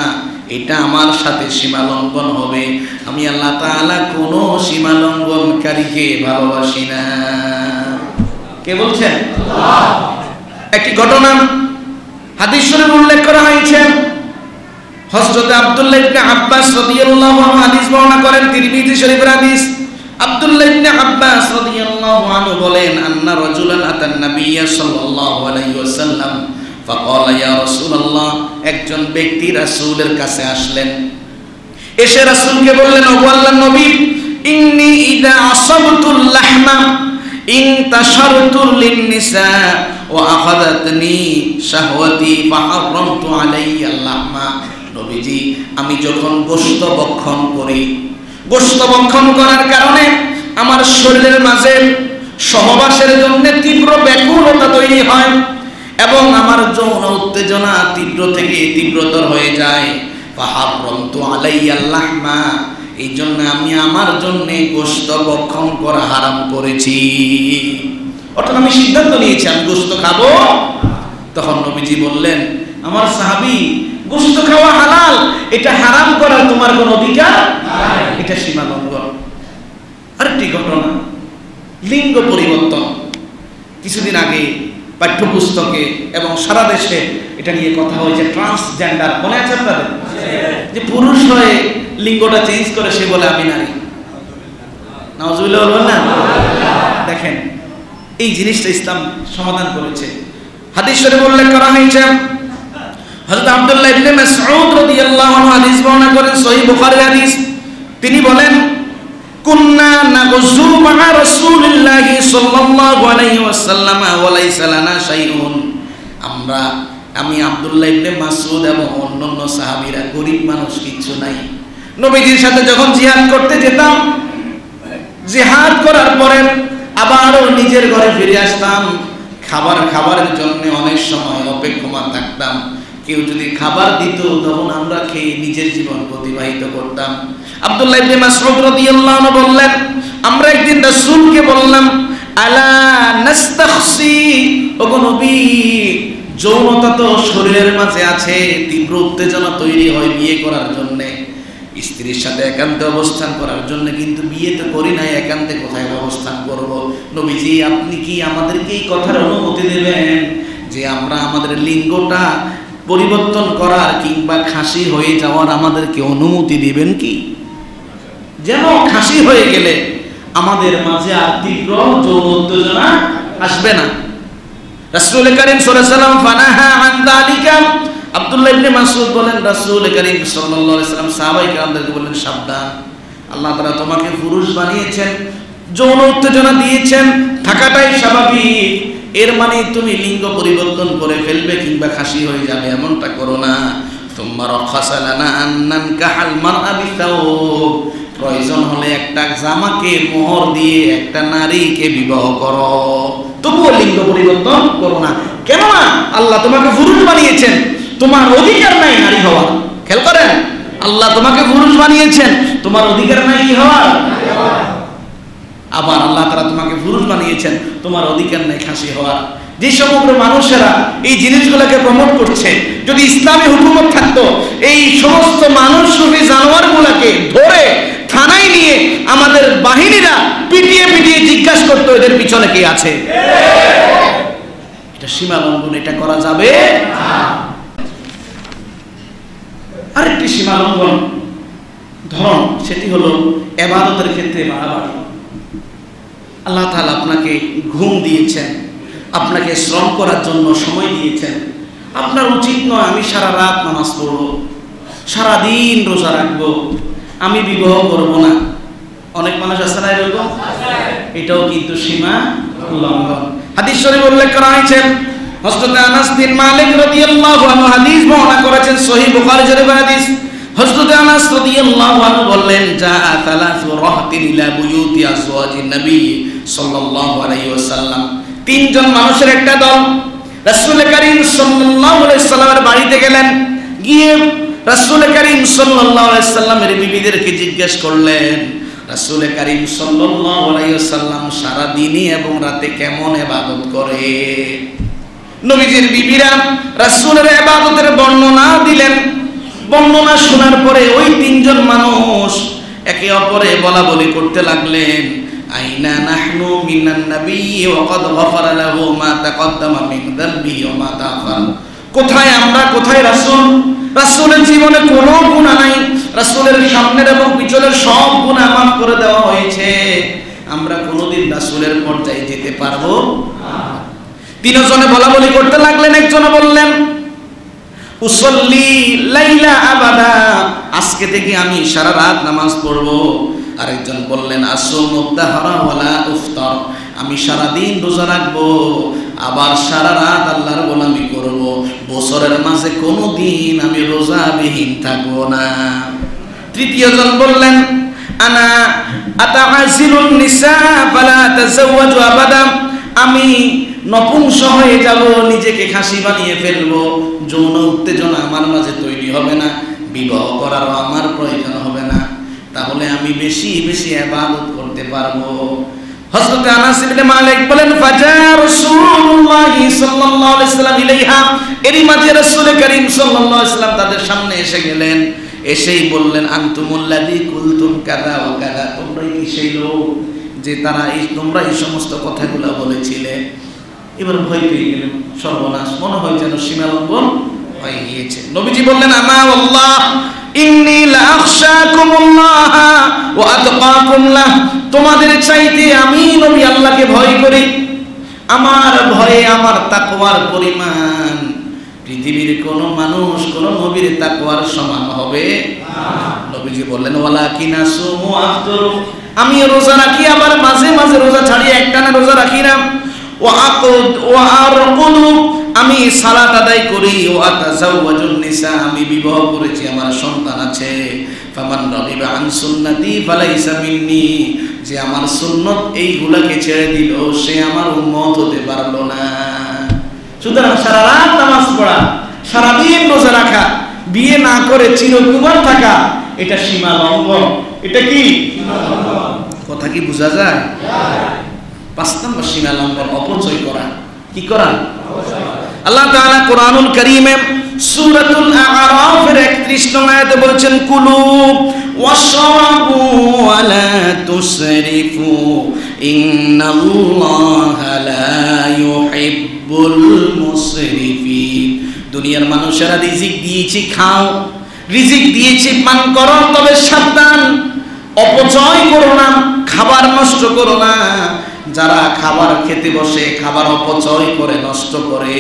এটা আমার সাথে সীমা লঙ্ঘন হবে। আমি আল্লাহ তাআলা কোনো সীমা লঙ্ঘনকারীকে ভালোবাসি না। কে বলছেন? আল্লাহ। একটি ঘটনা হাদিস শরীফে উল্লেখ করা হয়েছে। হযরত আব্দুল্লাহ ইবনে আব্বাস রাদিয়াল্লাহু আনহু হাদিস বর্ণনা করেন, তিরমিজি শরীফের হাদিস। আব্দুল্লাহ ইবনে আব্বাস রাদিয়াল্লাহু আনহু বলেন, আন্না রাজুলান আতান নাবিয়্য সাল্লাল্লাহু আলাইহি ওয়াসাল্লাম ফাকালা ইয়া রাসূলুল্লাহ, একজন ব্যক্তি রাসূলের কাছে আসলেন। এসে রাসূলকে বললেন, ও আল্লাহর নবী, ইন্নী ইযা আসাবতুল লাহমা ইনতাশারতু লিন-নিসা ওয়া আখাযাতনি শাহওয়াতি ফাহারামতু আলাইয়া লাহমা। নবীজি, আমি যখন গোশত ভক্ষণ করি, গোশত ভক্ষণ করার কারণে আমার শরীরের মাঝে সহবাসের জন্য তীব্র ব্যাকুলতা তৈরি হয় এবং আমার যৌন উত্তেজনা তীব্র থেকে তীব্রতর হয়ে যায়। ফাহারামতু আলাইয়া লাহমা, এই জন্য আমি আমার জন্য গোশত ভক্ষণ করা হারাম করেছি। অর্থাৎ আমি সিদ্ধান্ত নিয়েছি আমি গোশত খাবো। তখন নবীজি বললেন, আমার সাহাবী, গোশত খাওয়া হালাল, এটা হারাম করার তোমার কোনো অধিকার নাই, এটা সীমা লঙ্ঘন। আরেকটি ঘটনা, লিঙ্গ পরিবর্তন। কিছুদিন আগে পাঠ্যপুস্তকে এবং সারা দেশে এটা নিয়ে কথা হয়েছে, ট্রান্সজেন্ডার। মনে আছে আপনাদের? যে পুরুষ হয়ে লিঙ্গটা চেঞ্জ করে সে বলে আমি নারী। নাউজুবিল্লাহ বলবেন না? দেখেন, এই জিনিসটা ইসলাম সমাধান করেছে। হাদিস শরীফে উল্লেখ করা হয়েছে, হযরত আব্দুল্লাহ ইবনে মাসউদ রাদিয়াল্লাহু আনহু হাদিস বর্ণনা করেন, সহিহ বুখারীর হাদিস। তিনি বলেন, কুন্না নাগজু মা রাসূলিল্লাহি সাল্লাল্লাহু আলাইহি ওয়াসাল্লাম ওয়া লাইসা লানা শাইউন। আমি আব্দুল্লাহ ইবনে মাসউদ এবং অন্যান্য সাহাবীরা গরীব মানুষ, কিচ্ছু নাই। নবীজির সাথে যখন জিহাদ করতে যেতাম, জিহাদ করার পরে আবারও নিজের ঘরে ফিরে আসতাম। খাবারের জন্য অনেক সময় অপেক্ষমান থাকতাম। কেউ যদি খাবার দিত তখন আমরা খেয়ে নিজের জীবন অতিবাহিত করতাম। আব্দুল্লাহ ইবনে মাসউদ রাদিয়াল্লাহু আনহু বললেন, আমরা একদিন রাসূলকে বললাম, আলা নাস্তাখসি, ওগো নবী, যৌনতা তো শরীরের মাঝে আছে, তীব্র উত্তেজনা তৈরি হয় বিয়ে করার জন্য, স্ত্রীর সাথে একান্তে অবস্থান করার জন্য, কিন্তু বিয়ে তো করি নাই, একান্তে কোথায় অবস্থান করব? নবীজি, আপনি কি আমাদেরকে এই কথার অনুমতি দেবেন যে আমরা আমাদের লিঙ্গটা পরিবর্তন করার কিংবা খাসি হয়ে যাওয়ার আমাদেরকে অনুমতি দিবেন কি? যেন খাসি হয়ে গেলে আমাদের মাঝে আর তীব্র যৌন উত্তেজনা আসবে না। রাসূল করিম সাল্লাল্লাহু আলাইহি ওয়াসাল্লাম ফানাহা আন যালিকা। আব্দুল্লাহ ইবনে মাসউদ বলেন, রাসূল করিম সাল্লাল্লাহু আলাইহি ওয়াসাল্লাম সাহাবায়ে কেরামদেরকে বললেন, সাবধান, আল্লাহ তাআলা তোমাকে পুরুষ বানিয়েছেন, যৌন উত্তেজনা দিয়েছেন, থাকাটাই স্বাভাবিক। এর মানে তুমি লিঙ্গ পরিবর্তন করে ফেলবে কিংবা খাসি হয়ে যাবে, এমনটা করো না। সুম্মা রাখাসা লানা আন নানকাহাল মারআ বিসাওব, প্রয়োজন হলে একটা জামাকে মোহর দিয়ে একটা নারীকে বিবাহ করো, তবুও লিঙ্গ পরিবর্তন করো না। কেন না? আল্লাহ তোমাকে পুরুষ বানিয়েছেন, তোমার অধিকার নাই নারী হওয়ার। খেয়াল করেন, আল্লাহ তোমাকে পুরুষ বানিয়েছেন, তোমার অধিকার নাই কি হওয়ার। আবার আল্লাহ তাআলা তোমাকে পুরুষ বানিয়েছেন, তোমার অধিকার নাই খাসি হওয়ার। যে সমগ্র মানুষেরা এই জিনিসগুলোকে প্রমোট করছে, যদি ইসলামী হুকুমত থাকতো, এই সমস্ত মানুষরূপী জানোয়ারগুলোকে ধরে থানায় নিয়ে আমাদের বাহিনীরা পিটিয়ে পিটিয়ে জিজ্ঞাসা করতো এদের পিছনে কে আছে। এটা সীমা লঙ্ঘন, এটা করা যাবে না। আরেকটি সীমা লঙ্ঘন ধরন, সেটি হলো ইবাদতের ক্ষেত্রে বাড়াবাড়ি। আল্লাহ তাআলা আপনাকে ঘুম দিয়েছেন, আপনাকে শ্রম করার জন্য সময় দিয়েছেন। আপনার উচিত নয় আমি সারা রাত নামাজ পড়ব, সারা দিন রোজা রাখবো, আমি বিবাহ করব না। অনেক মানুষ আছে না এরকম? এটাও কিন্তু সীমা লঙ্ঘন। হাদিস শরীফে উল্লেখ করা হয়েছে, হযরত আনাস বিন মালিক রাদিয়াল্লাহু আনহু হাদিস বর্ণনা করেছেন, সহিহ বুখারী শরীফের হাদিস। হযরত আনাস রাদিয়াল্লাহু আনহু বললেন, জাআ সালাসু রাহতিন ইলা বুয়ুতি আজওয়াজিন নবী সাল্লাল্লাহু আলাইহি ওয়াসাল্লাম, তিনজন মানুষের একটা দল রাসূল করিম সাল্লাল্লাহু আলাইহি ওয়াসাল্লামের বাড়িতে গেলেন। গিয়ে রাসূল করিম সাল্লাল্লাহু আলাইহি ওয়াসাল্লামের বিবিদেরকে জিজ্ঞেস করলেন, রাসূল কারীম সাল্লাল্লাহু আলাইহি ওয়াসাল্লাম সারা দিনে এবং রাতে কেমন ইবাদত করে। নবীজির বিবিরা রাসূলের ইবাদতের বর্ণনা দিলেন। বর্ণনা শোনার পরে ওই তিনজন মানুষ একে অপরে বলা বলি করতে লাগলেন, আইনা নাহনু মিনান নবী ওয়া ক্বাদ গফারা লাহু মা তাকদ্দামা মিন যামবিহি ওয়া মা তাআখার। কোথায় আমরা, কোথায় রাসূল? রাসূলের জীবনে কোনো গুনাহ নাই, রাসূলের সামনের এবং পিছনের সব গুনাহ মাফ করে দেওয়া হয়েছে। আমরা কোনোদিন রাসূলের পর্যায়ে যেতে পারবো না। তিনজনে বলা বলি করতে লাগলেন। একজনে বললেন, উসল্লি লাইলা আবাদা, আজকে থেকে আমি সারা রাত নামাজ পড়বো। আরেকজন বললেন, আসুমু দাহরা ওয়ালা উফতার, আমি সারা দিন রোজা রাখবো, আবার সারা রাত আল্লাহর গোলামি করব, বছরের মাঝে কোনো দিন আমি রোজাবিহীন থাকবো না। তৃতীয়জন বললেন, আনা আতাআজিলুন নিসা ফালা তাযাওয়াজু আবাদা, আমি নপুংস হয়ে যাব, নিজেকে খাসি বানিয়ে ফেলবো, যৌন উত্তেজনা আমার মাঝে তৈরি হবে না, বিবাহ করারও আমার প্রয়োজন হবে না, তাহলে আমি বেশি বেশি ইবাদত করতে পারবো। হযরত আনাস ইবনে মালিক বলেন, ফাজা রাসূলুল্লাহ সাল্লাল্লাহু আলাইহি ওয়াসাল্লাম ইলাইহা, এরই মাঝে রাসূল কারীম সাল্লাল্লাহু আলাইহি ওয়াসাল্লাম তাদের সামনে এসে গেলেন। এসেই বললেন, আনতুমুল্লাযী কুলতুম কাযা ওয়া কাযা, তোমরাই কি সেই লোক যে তোমরা এই সমস্ত কথাগুলো বলেছিলে? এবার ভয় পেয়ে গেলেন, সর্বনাশ, মনে হয় যেন সীমালঙ্ঘন হয়ে গিয়েছে। নবীজি বললেন, আমা আল্লাহ ইন্নী লা আখশাকুমুল্লাহ ওয়া আতকাকুম লাহ, তোমাদের চাইতে আমি নবী আল্লাহকে ভয় করি, আমার ভয়ে আমার তাকওয়ার পরিমাণ পৃথিবীর কোন মানুষ কোন নবীর তাকওয়ার সমান হবে না। নবীজি বললেন, ওয়ালাকিন আসুমু আফতুরু, আমি রোজা রাখি, আবার মাঝে মাঝে রোজা ছাড়িয়ে একটানা রোজা রাখি না, ওয়া আরকুদু, আমি সালাত আদায় করি, ওয়া তাযাওয়াজুন নিসা, আমি বিবাহ করেছি, আমার সন্তান আছে, ফামান রাগিবা আন সুন্নতি ফালাইসা মিন্নি, যে আমার সুন্নত এইগুলাকে ছেড়ে দিল সে আমার উম্মত হতে পারলো না। সুতরাং সারা রাত নামাজ পড়া, সারাদিন রোজা রাখা, বিয়ে না করে চিরকুমার থাকা, এটা সীমা লঙ্ঘন। এটা কি কথা কি বোঝা যায়? 5 নম্বর সীমা লঙ্ঘন, অপচয় করা। কি করা? আল্লাহ তাআলা কোরআনুল কারীমে সূরাতুল আ'রাফের 31 নং আয়াতে বলছেন, কুলু ওয়াশরাবু ওয়া লা তুসরিফু ইন্নাল্লাহা লা ইউহিব্বুল মুসরিফিন। দুনিয়ার মানুষেরা রিজিক দিয়েছি খাও, রিজিক দিয়েছি পান করো, তবে সাবধান, অপচয় করো না, খাবার নষ্ট করো না। যারা খাবার খেতে বসে খাবার অপচয় করে নষ্ট করে,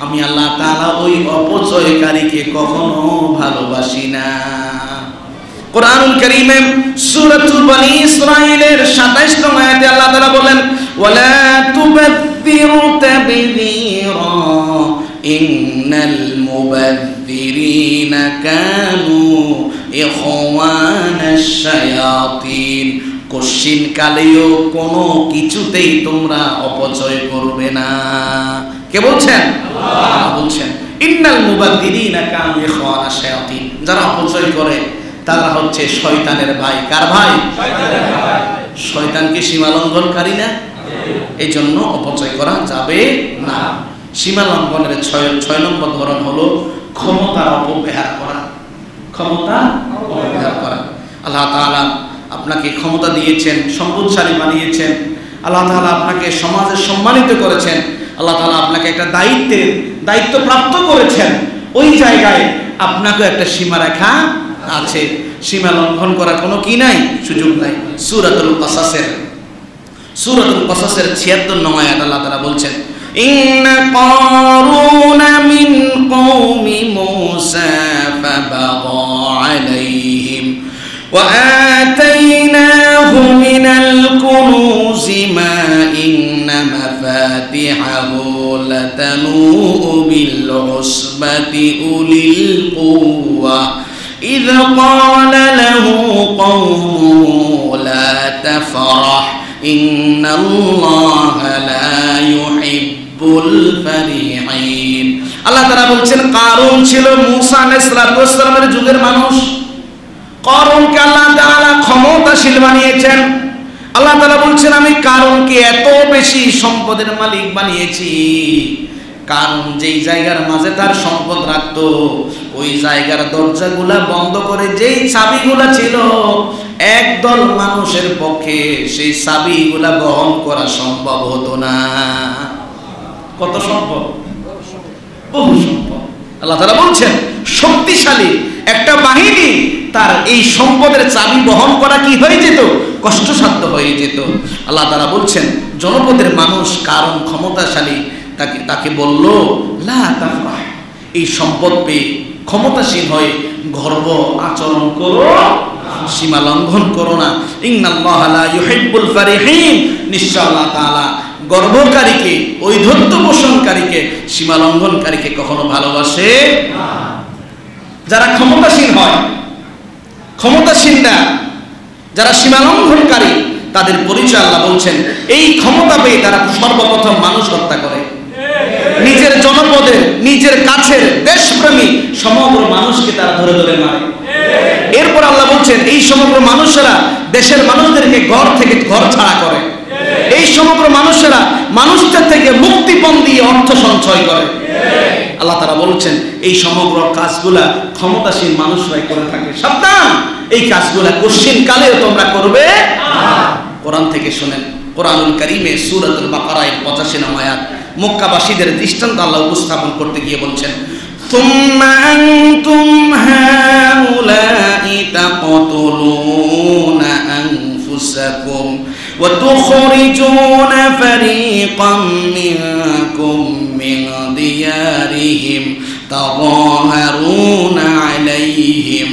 আমি আল্লাহ তাআলা ওই অপচয়কারীকে কখনো ভালোবাসি না। কোরআনুল কারীমে সূরাতুল বনী ইসরাঈলের 27 নং আয়াতে আল্লাহ তাআলা বলেন, ওয়ালা তুবাযযিরু তাবযীরা ইন্নাল মুবাযযিরিনা কানু ইখওয়ানাশ শায়াতিন। কশিন কালেও কোনো কিছুতেই তোমরা অপচয় করবে না। কে বলছেন? আল্লাহ বলছেন, ইন্নাল মুবাযযিরিনা কানু ইখওয়ানাশ শায়াতিন, যারা অপচয় করে তারা হচ্ছে শয়তানের ভাই। কার ভাই? শয়তানের ভাই। শয়তান কি সীমা লঙ্ঘনকারী না? এই জন্য অপচয় করা যাবে না। সীমা লঙ্ঘনের 6 নম্বর ধরন হলো ক্ষমতার অপব্যবহার করা। ক্ষমতা অপব্যবহার করা। আল্লাহ তাআলা আপনাকে ক্ষমতা দিয়েছেন, সম্পদশালী বানিয়েছেন, আল্লাহ তাআলা আপনাকে সমাজে সম্মানিত করেছেন, আল্লাহ তাআলা আপনাকে একটা দায়িত্ব প্রাপ্ত করেছেন। ওই জায়গায় আপনাকে একটা সীমারেখা আছে, সীমা লঙ্ঘন করার কোনো কি নাই, সুযোগ নাই। সূরাতুল কাসাসের 76 নং আয়াত আল্লাহ তাআলা বলছেন, ইন্না কারুনা মিন কওমি মূসা ফাবাগা আলাইহিম ওয়া আতাইনাহু মিনাল কুনুজি মা ইন্না মাফাতিহাহু লাতানূউ বিল উসবাতি উলিল কুওয়া إذ قال له قومه لا تفرح إن الله لا يحب الفرحين। আল্লাহ তাআলা বলছেন, কারুন ছিল মূসা আলাইহিস সালামের যুগের মানুষ। কারূনকে আল্লাহ তাআলা ক্ষমতাশীল বানিয়েছেন। আল্লাহ তাআলা বলছেন আমি কারূনকে এত বেশি সম্পদের মালিক বানিয়েছি, কারণ যেই জায়গার মাঝে তার সম্পদ রাখতো ওই জায়গার দরজাগুলা বন্ধ করে যেই চাবিগুলা ছিল একদল মানুষের পক্ষে সেই চাবিগুলা বহন করা সম্ভব হতো না। কত সম্ভব? বহু সম্ভব। আল্লাহ তাআলা বলছেন শক্তিশালী একটা বাহিনী তার এই সম্পদের চাবি বহন করা কি হয়ে যেত? কষ্টসাধ্য হয়ে যেত। আল্লাহ তাআলা বলছেন জনপদের মানুষ কারণ ক্ষমতাশালী তাকে বলল লা তাফরাহ, এই সম্পদ পেয়ে ক্ষমতাসীন হয়ে গর্ব আচরণ করো, সীমা লঙ্ঘন করো না। ইন্নাল্লাহা লা ইউহিব্বুল ফারিহিন, নিশ্চয় আল্লাহ তাআলা গর্বকারীকে, ঔদ্ধত্য পোষণকারীকে, সীমা লঙ্ঘনকারীকে কখনো ভালোবাসে না। যারা ক্ষমতাসীন হয়, ক্ষমতাসীনরা যারা সীমা লঙ্ঘনকারী তাদের পরিচয় আল্লাহ বলছেন এই ক্ষমতা পেয়ে তারা সর্বপ্রথম মানুষ হত্যা করে, নিজের জনপদের, নিজের কাছের দেশপ্রেমী সমগ্র মানুষকে তারা ধরে ধরে মারে। এরপর আল্লাহ বলছেন এই সমগ্র মানুষেরা দেশের মানুষদেরকে ঘর থেকে ঘর ছাড়া করে, এই সমগ্র মানুষেরা মানুষদের থেকে মুক্তিপণ দিয়ে অর্থ সঞ্চয় করে। আল্লাহ তাআলা বলছেন এই সমগ্র কাজগুলা ক্ষমতাসীন মানুষরাই করে থাকে। সাবধান, এই কাজগুলা কঠিন কালেও তোমরা করবে না। কোরআন থেকে শুনেন, কোরআনুল কারীমে সূরাতুল বাকারার 85 নং আয়াত মক্কাবাসীদের দৃষ্টান্ত আল্লাহ উপস্থাপন করতে গিয়ে বলছেন সুম্মা আনতুম হাউলাই তাকতুলুনা আনফুসাকুম ওয়া তুখরিজুনা ফারীকাম মিনকুম মিন দিয়ারিহিম তাযাহারুনা আলাইহিম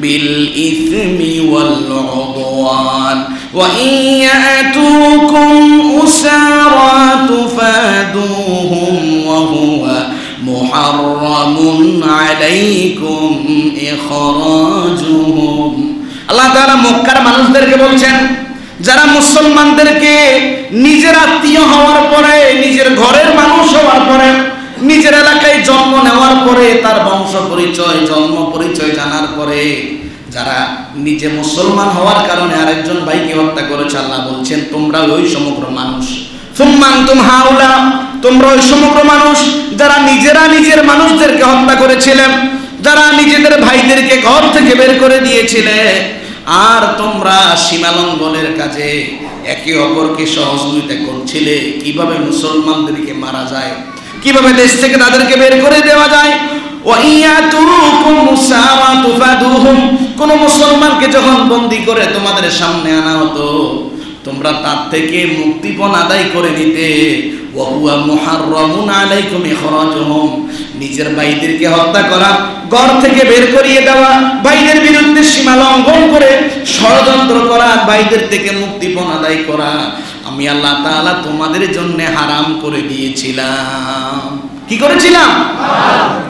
বিল ইসমি ওয়াল উদওয়ান ওয়া ইন ইয়াতুকুম উসারা তুফাদুহুম ওয়া হুয়া মুহাররামুন আলাইকুম ইখরাজুহুম। আল্লাহ তাআলা মক্কার মানুষদেরকে বলছেন যারা মুসলমানদেরকে নিজের আত্মীয় হওয়ার পরে, নিজের ঘরের মানুষ হওয়ার পরে, নিজের এলাকায় জন্ম নেওয়ার পরে, তার বংশ পরিচয়, জন্ম পরিচয় জানার পরে যারা নিজে মুসলমান হওয়ার কারণে আরেকজন ভাইকে হত্যা করেছে, আল্লাহ বলছেন তোমরা ওই সমগ্র মানুষ। সুম্মা আনতুম হাউলা, তোমরা ওই সমগ্র মানুষ যারা নিজেরা নিজের মানুষদেরকে হত্যা করেছিলেন, যারা নিজেদের ভাইদেরকে ঘর থেকে বের করে দিয়েছিলে, আর তোমরা সীমা লঙ্ঘনের কাজে একে অপরকে সহযোগিতা করছিলে কিভাবে মুসলমানদেরকে মারা যায়, কিভাবে দেশ থেকে তাদেরকে বের করে দেওয়া যায়। কোন মুসলমানকে যখন বন্দী করে তোমাদের সামনে আনা হতো তোমরা তার থেকে মুক্তিপণ আদায় করে নিতে। ওয়া হুয়া মুহাররামুন আলাইকুম ইখরাজুহুম, নিজের ভাইদেরকে হত্যা করা, ঘর থেকে বের করিয়ে দেওয়া, ভাইদের বিরুদ্ধে সীমা লঙ্ঘন করে ষড়যন্ত্র করা, ভাইদের থেকে মুক্তিপণ আদায় করা আমি আল্লাহ তাআলা তোমাদের জন্য হারাম করে দিয়েছিলাম। কি করেছিলাম?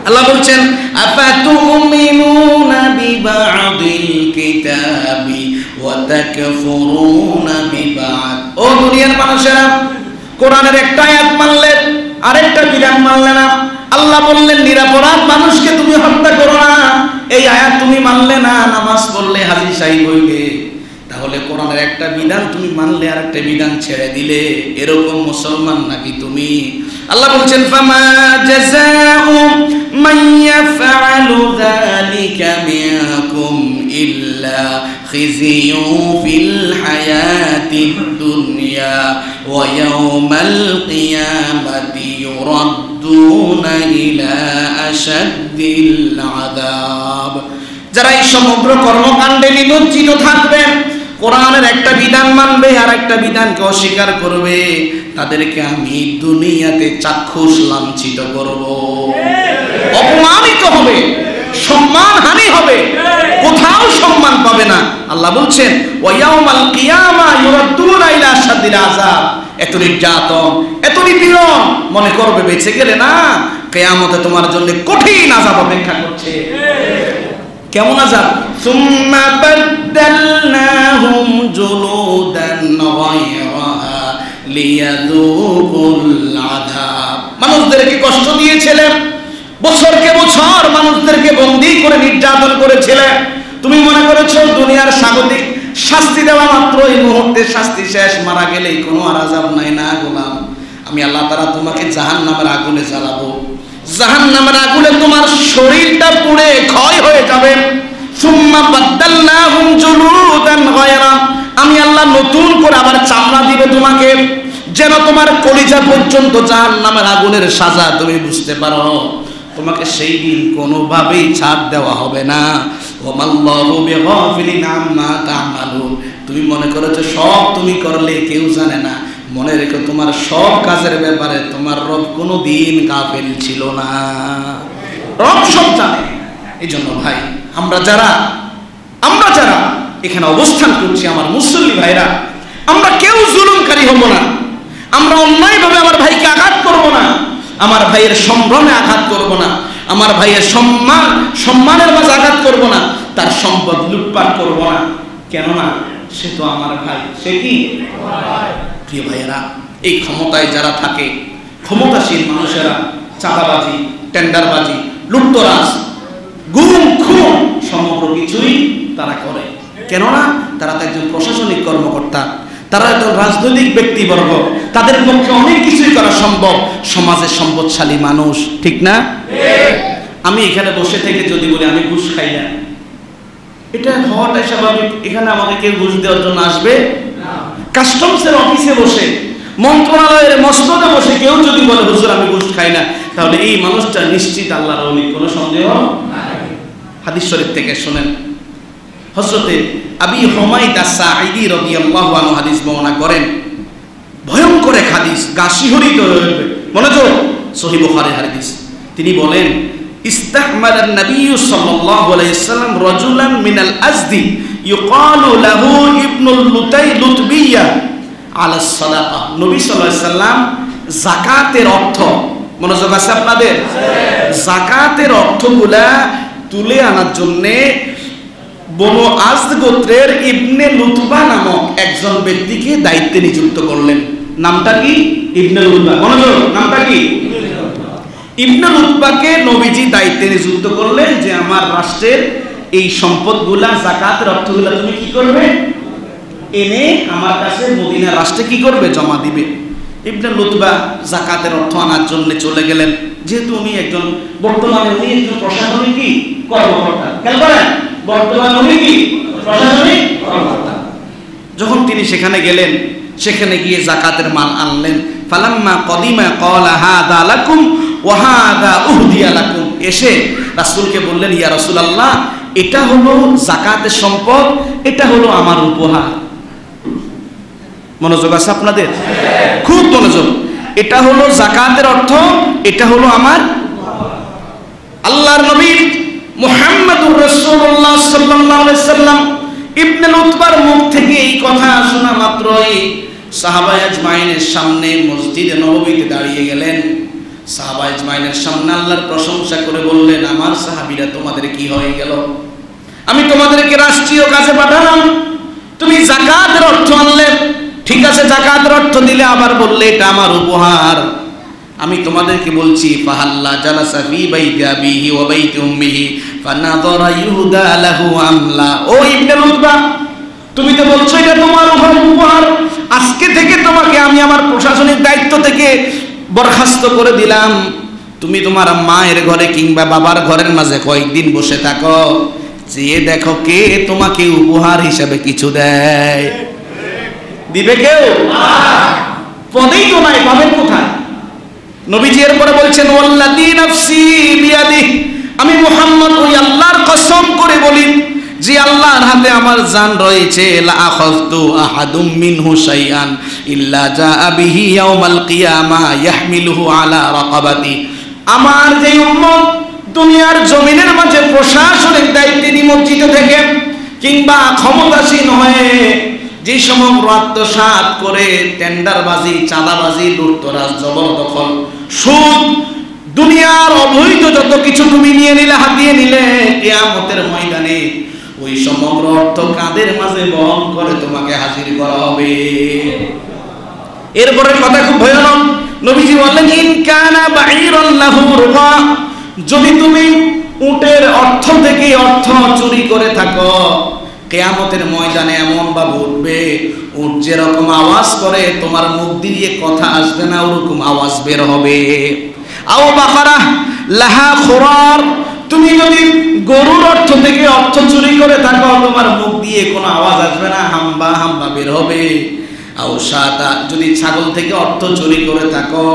আল্লাহ বলছেন আফাতুমিনুনা বিবাদিল কিতাবি ওয়া তাকফুরুনা বিবাদ। ও দুনিয়ার মানুষেরা, কোরআনের একটা আয়াত মানলে আরেকটা বিধান মানলে না। আল্লাহ বললেন নিরাপরাধ মানুষকে তুমি হত্যা করো না, এই আয়াত তুমি মানলে না, নামাজ পড়লে হাজি সাহেব হইবে। তাহলে কোরআনের একটা বিধান তুমি মানলে আর একটা বিধান ছেড়ে দিলে, এরকম মুসলমান নাকি তুমি? আল্লাহ বলছেন ফামা জাযাউ মান ইয়াফআলু যালিকা মিনকুম ইল্লা খিজিয়ু ফিল হায়াতিদ দুনিয়া ওয়া ইয়াউমাল কিয়ামাতি ইউরাদ্দুনা ইলা আশাদ্দিল আযাব। যারা এই সমগ্র কর্মকাণ্ডে নিমজ্জিত থাকবে, কোরআনের একটা বিধান মানবে আর একটা বিধানকে অস্বীকার করবে, তাদেরকে আমি দুনিয়াতে চাক্ষুষ লাঞ্ছিত করব, অপমানিত হবে, সম্মানহানি হবে, কোথাও সম্মান পাবে না। আল্লাহ বলছেন ওয়া ইয়াউমাল কিয়ামা ইউরাদ্দুনা ইলা আশাদ্দিল আযাব। এত নির্যাতন, এত নিপীড়ন মনে করবে বেঁচে গেলে না, কিয়ামতে তোমার জন্য কঠিন আযাব অপেক্ষা করছে। কেমন আযাব? সুম্মা বাদদালনাহুম জুলুদান গায়রাহা লিয়াযুকুল আযাব। মানুষদেরকে কষ্ট দিয়েছিলেন, বছরকে বছর মানুষদেরকে বন্দী করে নির্যাতন করেছিলেন, তুমি মনে করেছো দুনিয়ার স্বাগতিক শাস্তি দেওয়া মাত্র এই মুহূর্তে শাস্তি শেষ, মারা গেলেই কোনো আর আযাব নাই। না গোলাম, আমি আল্লাহ তাআলা তোমাকে জাহান্নামের আগুনে জ্বালাবো। জাহান্নামের আগুনে তোমার শরীরটা পুড়ে ক্ষয় হয়ে যাবে। সুম্মা বাদদালনাহুম জুলুদান গায়রা, আমি আল্লাহ নতুন করে আবার চামড়া দিব তোমাকে, যেন তোমার কলিজা পর্যন্ত জাহান্নামের আগুনের সাজা তুমি বুঝতে পারো। তোমাকে সেই দিন কোনোভাবেই ছাড় দেওয়া হবে না। ওয়াল্লাহু বিগাফিলিন আম্মা তা'মালুন, তুমি মনে করেছো সব তুমি করলে কেউ জানে না, মনে রেখো তোমার সব কাজের ব্যাপারে তোমার রব কোনোদিন গাফিল ছিল না, রব সব জানে। এই জন্য ভাই, আমরা যারা এখানে অবস্থান করছি, আমার মুসলিম ভাইরা, আমরা কেউ জুলুমকারী হব না, আমরা অন্যায়ভাবে আমার ভাইকে আঘাত করব না, আমার ভাইয়ের সম্ভ্রমে আঘাত করব না, আমার ভাইয়ের সম্মানের মাঝে আঘাত করব না, তার সম্পদ লুটপাট করব না। কেননা সে তো আমার ভাই। সে কি? প্রিয় ভাইয়েরা, এই ক্ষমতায় যারা থাকে, ক্ষমতাশীল মানুষেরা চাঁদাবাজি, টেন্ডারবাজি, লুটতরাজ, গুম খুন সমগ্র কিছুই তারা করে। কেননা তারা তো একজন প্রশাসনিক কর্মকর্তা, তারা একজন রাজনৈতিক ব্যক্তিবর্গ, তাদের পক্ষে অনেক কিছুই করা সম্ভব। সমাজের সম্পদশালী মানুষ, ঠিক না? আমি এখানে বসে থেকে যদি বলি আমি ঘুষ খাই না, এটা হওয়াটাই স্বাভাবিক। এখানে আমাকে কেউ ঘুষ দেওয়ার জন্য আসবে না। কাস্টমসের অফিসে বসে, মন্ত্রণালয়ের মসনদে বসে কেউ যদি বলে হুজুর আমি ঘুষ খাই না, তাহলে এই মানুষটা নিশ্চিত আল্লাহর ওলি, কোনো সন্দেহ নাই। হাদিস শরীফ থেকে শুনেন, হযরতে আবি হুমায়দা সাঈদী রাদিয়াল্লাহু আনহু হাদিস বর্ণনা করেন। ভয়ঙ্কর এক হাদিস, গা শিহরিত হয়ে উঠবে, মনোযোগ, সহিহ বুখারীর হাদিস। তিনি বলেন, ইস্তাহমালা নবী সাল্লাল্লাহু আলাইহি ওয়াসাল্লাম রাজুলান মিনাল আজদি ইউকালু লাহু ইবনুল লুতবিয়া আলা সাদাকা। নবী সাল্লাল্লাহু আলাইহি ওয়াসাল্লাম যাকাতের অর্থ, মনোযোগ আছে আপনাদের, যাকাতের অর্থগুলা তুলে আনার জন্য বনু আজদ গোত্রের ইবনে লুতবা নামক একজন ব্যক্তিকে দায়িত্বে নিযুক্ত করলেন। নামটা কি? ইবনে লুতবা। মনোযোগ, নামটা কি? ইবনে লুতবাকে নবীজি দায়িত্বে নিযুক্ত করলেন যে আমার রাষ্ট্রের এই সম্পদগুলা, যাকাতের অর্থগুলা তুমি কি করবে? এনে আমার কাছে মদিনার রাষ্ট্রে কি করবে? জমা দিবে। ইবনে লুতবা যাকাতের অর্থ আনার জন্য চলে গেলেন। যেহেতু উনি একজন বর্তমানে উনি একজন প্রশাসনিক কি কর্মকর্তা, খেয়াল করেন, বর্তমানে উনি কি প্রশাসনিক কর্মকর্তা। যখন তিনি সেখানে গেলেন, সেখানে গিয়ে যাকাতের মাল আনলেন। ফালাম্মা কদিমা ক্বালা হাযা লাকুম ওয়া হাযা উহদিয়া লাকুম। এসে রাসূলকে বললেন, ইয়া রাসূলুল্লাহ, এটা হলো যাকাতের সম্পদ, এটা হলো আমার উপহার। মনোযোগ আছে আপনাদের? খুব মনোযোগ। এটা হলো যাকাতের অর্থ, এটা হলো আমার। আল্লাহর নবী মুহাম্মদুর রাসূলুল্লাহ সাল্লাল্লাহু আলাইহি সাল্লাম ইবনে লুতবার মুখ থেকে এই কথা শোনা মাত্রই সাহাবা আজমাইনের সামনে মসজিদে নববীতে দাঁড়িয়ে গেলেন। সাহাবা আজমাইনের সামনে আল্লাহর প্রশংসা করে বললেন, আমার সাহাবীরা তোমাদের কি হয়ে গেল? আমি তোমাদেরকে রাষ্ট্রীয় কাজে পাঠালাম, তুমি যাকাতের অর্থ আনলে, ঠিক আছে, যাকাতের অর্থ দিলে, আবার বললে এটা আমার উপহার। আমি তোমাদেরকে বলছি, ফাহাল্লা জালাসা ফি বাইতি আবিহি ওয়া বাইতি উম্মিহি ফানাযারা ইউদা লাহু আমলা। ও ইবনে লুতবা, তুমি তো বলছো এটা তোমার উপহার, আজকে থেকে তোমাকে আমি আমার প্রশাসনিক দায়িত্ব থেকে বরখাস্ত করে দিলাম। তুমি তোমার মায়ের ঘরে কিংবা বাবার ঘরের মাঝে কয়েকদিন বসে থাকো, চেয়ে দেখো কে তোমাকে উপহার হিসাবে কিছু দেয়। দিবে কেউ? পদেই তো নাই, পাবেন কোথায়? নবীজি এরপরে বলছেন, ওয়াল্লাযী নাফসি বিয়াদিহি, আমি মুহাম্মদ ওই আল্লাহর কসম করে বলি যে আল্লাহর হাতে আমার জান রয়েছে, লা আখাযতু আহাদুম মিনহু শাইআন ইল্লা জাআ বিহি ইয়াউমাল কিয়ামা ইয়াহমিলুহু আলা রাকাবাতি। আমার যে উম্মত দুনিয়ার জমিনের মাঝে প্রশাসনিক দায়িত্বে নিমজ্জিত থেকে কিংবা ক্ষমতাসীন হয়ে যে সমগ্র আত্মসাৎ করে টেন্ডারবাজি, চাঁদাবাজি, লুটতরাজ, জবরদখল, সুদ, দুনিয়ার অবৈধ যত কিছু তুমি নিয়ে নিলে, হাতিয়ে নিলে, কিয়ামতের ময়দানে ওই সমগ্র অর্থ কাঁধের মাঝে বহন করে তোমাকে হাজির করা হবে। এরপরে কথা খুব ভয়ানক। নবীজি বললেন, ইন কানা বাঈরান লাহু রুগা, যদি তুমি উটের অর্থ থেকে অর্থ চুরি করে থাকো, কিয়ামতের ময়দানে এমন ভাবে উঠবে, উট যেরকম আওয়াজ করে তোমার মুখ দিয়ে কথা আসবে না, ওরকম আওয়াজ বের হবে। আও বাকারা লাহা খুরার, তুমি যদি গরুর অর্থ থেকে অর্থ চুরি করে থাকো, তোমার মুখ দিয়ে কোনো আওয়াজ আসবে না, হাম্বা হাম্বা বের হবে। আও শাতা, যদি ছাগল থেকে অর্থ চুরি করে থাকো,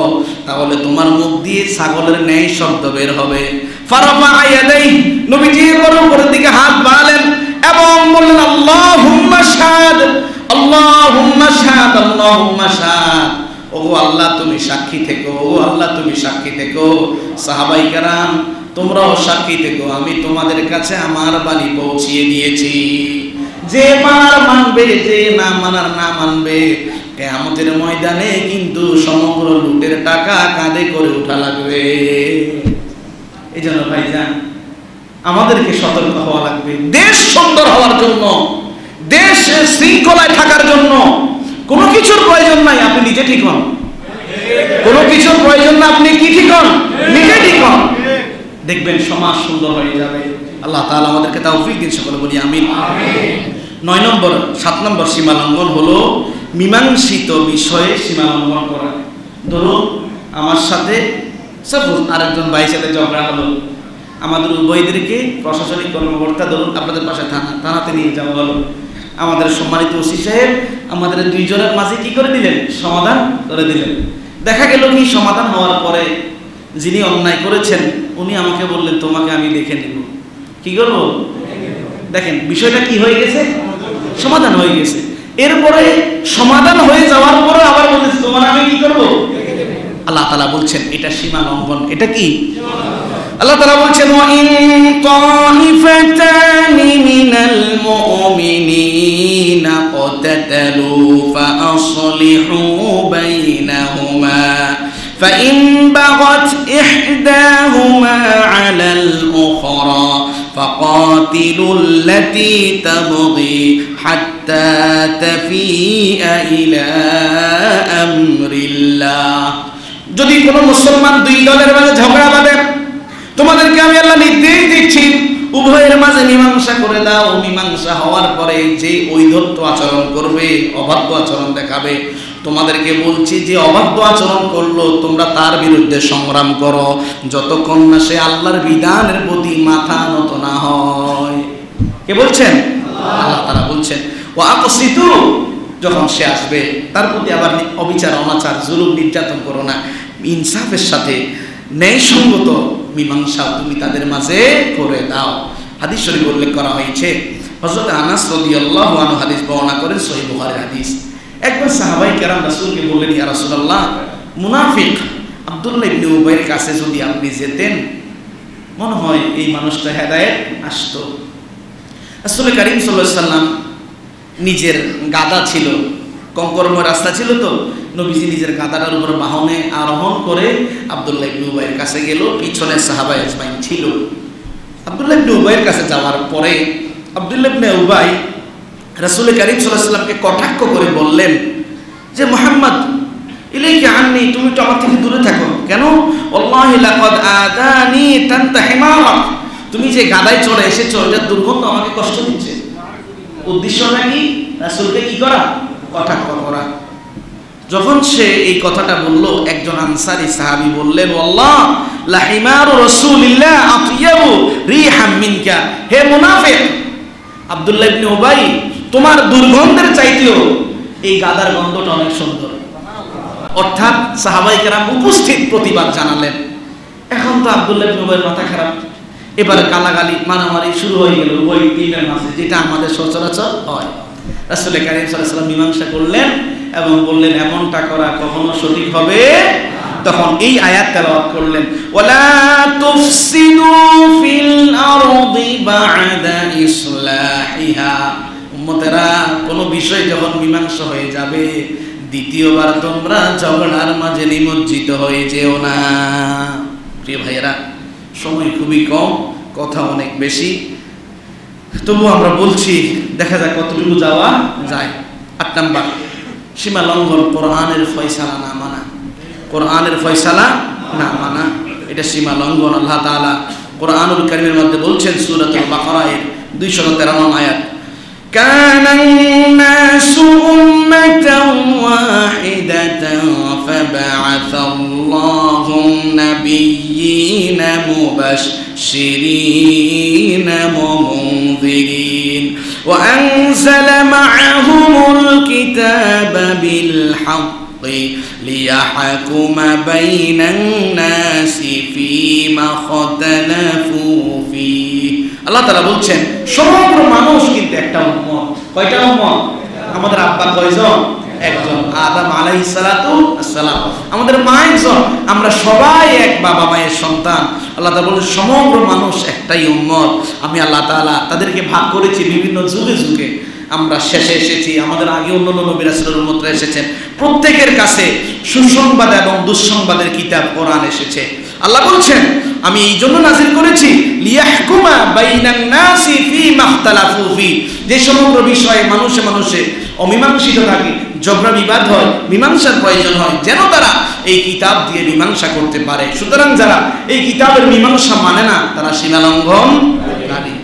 তাহলে তোমার মুখ দিয়ে ছাগলের ন্যায় শব্দ বের হবে। ফারাফা ইয়াদাই, নবীজি গরুর উপরের দিকে হাত বাড়ালেন এবং বললেন আল্লাহুম্মা শাহাদ, আল্লাহুম্মা শাহাদ, আল্লাহুম্মা শাহাদ। ও আল্লাহ তুমি সাক্ষী থেকো, ও আল্লাহ তুমি সাক্ষী থেকো। সাহাবায়ে কেরাম তোমরাও সাক্ষী থেকো, আমি তোমাদের কাছে আমার বাণী পৌঁছিয়ে দিয়েছি। যে মানার মানবে, যে না মানার না মানবে, কিয়ামতের ময়দানে কিন্তু সমগ্র লুটের টাকা কাঁধে করে উঠা লাগবে। এই জন্য ভাইজান আমাদেরকে সতর্ক হওয়া লাগবে। দেশ সুন্দর হওয়ার জন্য, দেশ শৃঙ্খলায় থাকার জন্য কোনো কিছুর প্রয়োজন নাই, আপনি নিজে ঠিক হন। কোনো কিছুর প্রয়োজন না, আপনি কি ঠিক হন? নিজে ঠিক হন, দেখবেন সমাজ সুন্দর হয়ে যাবে। আল্লাহ তাআলা আমাদেরকে তৌফিক দিন, সকলে বলি আমিন। 9 নম্বর 7 নম্বর সীমা লঙ্ঘন হলো মীমাংসিত বিষয়ে সীমা লঙ্ঘন করা। ধরুন আমার সাথে সাপোজ আরেকজন ভাইয়ের সাথে ঝগড়া হলো, আমাদের উভয়দেরকে প্রশাসনিক কর্মকর্তা, ধরুন আপনাদের পাশে থানাতে নিয়ে যাওয়া হলো। আমাদের সম্মানিত ওসি সাহেব আমাদের দুইজনের মাঝে কি করে দিলেন? সমাধান করে দিলেন। দেখা গেল কি সমাধান হওয়ার পরে যিনি অন্যায় করেছেন উনি আমাকে বললেন তোমাকে আমি দেখে নিব। কি করবো? দেখেন বিষয়টা কি হয়ে গেছে, সমাধান হয়ে গেছে। এরপরে সমাধান হয়ে যাওয়ার পরে আবার বলতেছে তোমার আমি কি করবো? আল্লাহ তাআলা বলছেন এটা সীমা লঙ্ঘন। এটা কি? আল্লাহ তাআলা বলছেন ওয়া ইন তাইফাতানি মিনাল মুমিনিনা ক্বাতালু ফাআসলিহু বাইনাহুমা فإن بغت إحداهما على الأخرى فقاتلوا التي تبغي حتى تفيء إلى أمر الله। যদি কোনো মুসলমান দুই দলের মাঝে ঝগড়া বাঁধে, তোমাদেরকে আমি আল্লাহ নির্দেশ দিচ্ছি উভয়ের মাঝে মীমাংসা করে দাও। মীমাংসা হওয়ার পরে যে ঔদ্ধত্য আচরণ করবে, অবাধ্য আচরণ দেখাবে, তোমাদেরকে বলছি যে অবাধ্য আচরণ করলো তোমরা তার বিরুদ্ধে সংগ্রাম করো যতক্ষণ না সে আল্লাহর বিধানের প্রতি মাথা নত না হয়। কে বলছেন? আল্লাহ তাআলা বলছেন ওয়া আকসিতু, যখন সে আসবে তার প্রতি আবার অবিচার, অনাচার, জুলুম, নির্যাতন করো না, ইনসাফের সাথে ন্যায়সঙ্গত মীমাংসা তুমি তাদের মাঝে করে দাও। হাদিস শরীফ উল্লেখ করা হয়েছে, হযরত আনাস রাদিয়াল্লাহু আনহু হাদিস বর্ণনা করেন, সহিহ বুখারীর হাদিস। একবার সাহাবায়ে কেরাম রাসূলকে বললেন ইয়া রাসূলুল্লাহ, মুনাফিক আব্দুল্লাহ ইবনে উবাইয়ের কাছে যদি আপনি যেতেন মনে হয় এই মানুষটা হেদায়েত আসতো। রাসূল কারীম সাল্লাল্লাহু আলাইহি সাল্লাম নিজের গাদা ছিল, কঙ্করময় রাস্তা ছিল, তো নবীজি নিজের গাদাটার উপর বাহনে আরোহণ করে আব্দুল্লাহ ইবনে উবাইয়ের কাছে গেল, পিছনে সাহাবায়ে আজমাইন ছিল। আব্দুল্লাহ ইবনে উবাইয়ের কাছে যাওয়ার পরে আব্দুল্লাহ ইবনে উবাই রাসূল কারীম সাল্লাল্লাহু আলাইহি সাল্লামকে কটাক্ষ করে বললেন যে মুহাম্মদ ইলাইকা আন্নী, তুমি তো আমার থেকে দূরে থাকো কেন? ওয়াল্লাহি লাকাদ আদানি তানতা হিমারা, তুমি যে গাদায় চড়ে এসেছো এটার দুর্গন্ধ আমাকে কষ্ট দিচ্ছে। উদ্দেশ্য নাকি রাসূলকে কি করা? কটাক্ষ করা। যখন সে এই কথাটা বলল, একজন আনসারী সাহাবী বললেন ওয়াল্লাহ লা হিমারু রাসূলিল্লাহ আতইয়াবু রিহাম মিনকা, হে মুনাফিক আব্দুল্লাহ ইবনে উবাই, তোমার দুর্গন্ধের চাইতেও এই গাদার গন্ধটা অনেক সুন্দর। অর্থাৎ সাহাবায়ে কেরাম উপস্থিত প্রতিবাদ জানালেন। এখন তো আব্দুল্লাহ ইবনে উবাইয়ের মাথা খারাপ, এবারে গালাগালি মারামারি শুরু হয়ে গেল ওই টিমের মাঝে, যেটা আমাদের সচরাচর হয়। রাসূল কারীম সাল্লাল্লাহু আলাইহি ওয়াসাল্লাম মীমাংসা করলেন এবং বললেন এমনটা করা কখনো সঠিক হবে। তখন এই আয়াত তেলাওয়াত করলেন, ওয়ালা তুফসিদু ফিল আরদি বা'দা ইসলাহিহা, উম্মতেরা কোনো বিষয় যখন মীমাংসা হয়ে যাবে দ্বিতীয়বার তোমরা ঝগড়ার মাঝে নিমজ্জিত হয়ে যেও না। প্রিয় ভাইয়েরা, সময় খুবই কম, কথা অনেক বেশি, তবু আমরা বলছি দেখা যাক কতটুকু যাওয়া যায়। 8 নাম্বার সীমা লঙ্ঘন, কোরআনের ফয়সালা না মানা। কোরআনের ফয়সালা না মানা, এটা সীমা লঙ্ঘন। আল্লাহ তাআলা কোরআনুল কারীমের মধ্যে বলছেন সূরাতুল বাকারা এর 213 নং আয়াত, কানা নাসু উম্মাতান ওয়াহিদাতান ফাবা'আসাল্লাহু নাবিয়্যিনা মুবাশশিরিনা ওয়া মুনযিরিন ওয়া আনজালা মা'আহুমুল কিতাবা বিল হক ليحكم بين الناس فيما اختلفوا فيه। আল্লাহ তাআলা বলছেন সমগ্র মানুষ কিন্তু একটা উম্মত। কয়টা উম্মত? আমাদের আব্বা কয়জন? একজন, আদম আলাইহিস সালাতু আসসালাম। আমাদের মা একজন, আমরা সবাই এক বাবা মায়ের সন্তান। আল্লাহ তাআলা বলেন সমগ্র মানুষ একটাই উম্মত। আমি আল্লাহ তাআলা তাদেরকে ভাগ করেছি বিভিন্ন যুগে যুগে। আমরা শেষে এসেছি, আমাদের আগে অন্যান্য নবী রাসূলের উম্মতরা এসেছেন। প্রত্যেকের কাছে সুসংবাদ এবং দুঃসংবাদের কিতাব কোরআন এসেছে। আল্লাহ বলছেন আমি এই জন্য নাযিল করেছি লিয়াহকুমা বাইনান নাসি ফীমা ইখতালাফু ফী, যে সমগ্র বিষয়ে মানুষে মানুষে অমীমাংসিত থাকে, ঝগড়া বিবাদ হয়, মীমাংসার প্রয়োজন হয়, যেন তারা এই কিতাব দিয়ে মীমাংসা করতে পারে। সুতরাং যারা এই কিতাবের মীমাংসা মানে না তারা সীমালঙ্ঘনকারী।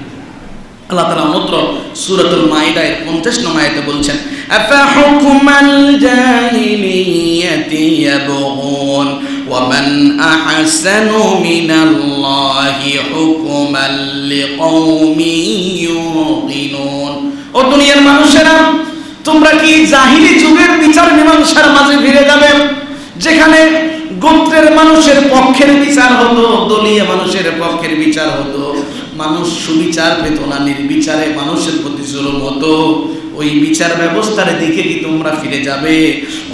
আল্লাহ তাআলা মাত্র সূরাতুল মাইদার 50 নং আয়াতে বলছেন আফা হুকমাল জাহিলিয়াতি ইয়াবগুন ওয়া মান আহসানু মিনাল্লাহি হুকমান লিকওমিন ইউকিনুন। ও দুনিয়ার মানুষেরা, তোমরা কি জাহিলি যুগের বিচার মীমাংসার মাঝে ফিরে যাবে, যেখানে গোত্রের মানুষের পক্ষের বিচার হতো, দলীয় মানুষের পক্ষের বিচার হতো, মানুষ সুবিচার পেত না, নির্বিচারে মানুষের প্রতি জুলুম হতো। ওই বিচার ব্যবস্থার দিকে কি তোমরা ফিরে যাবে?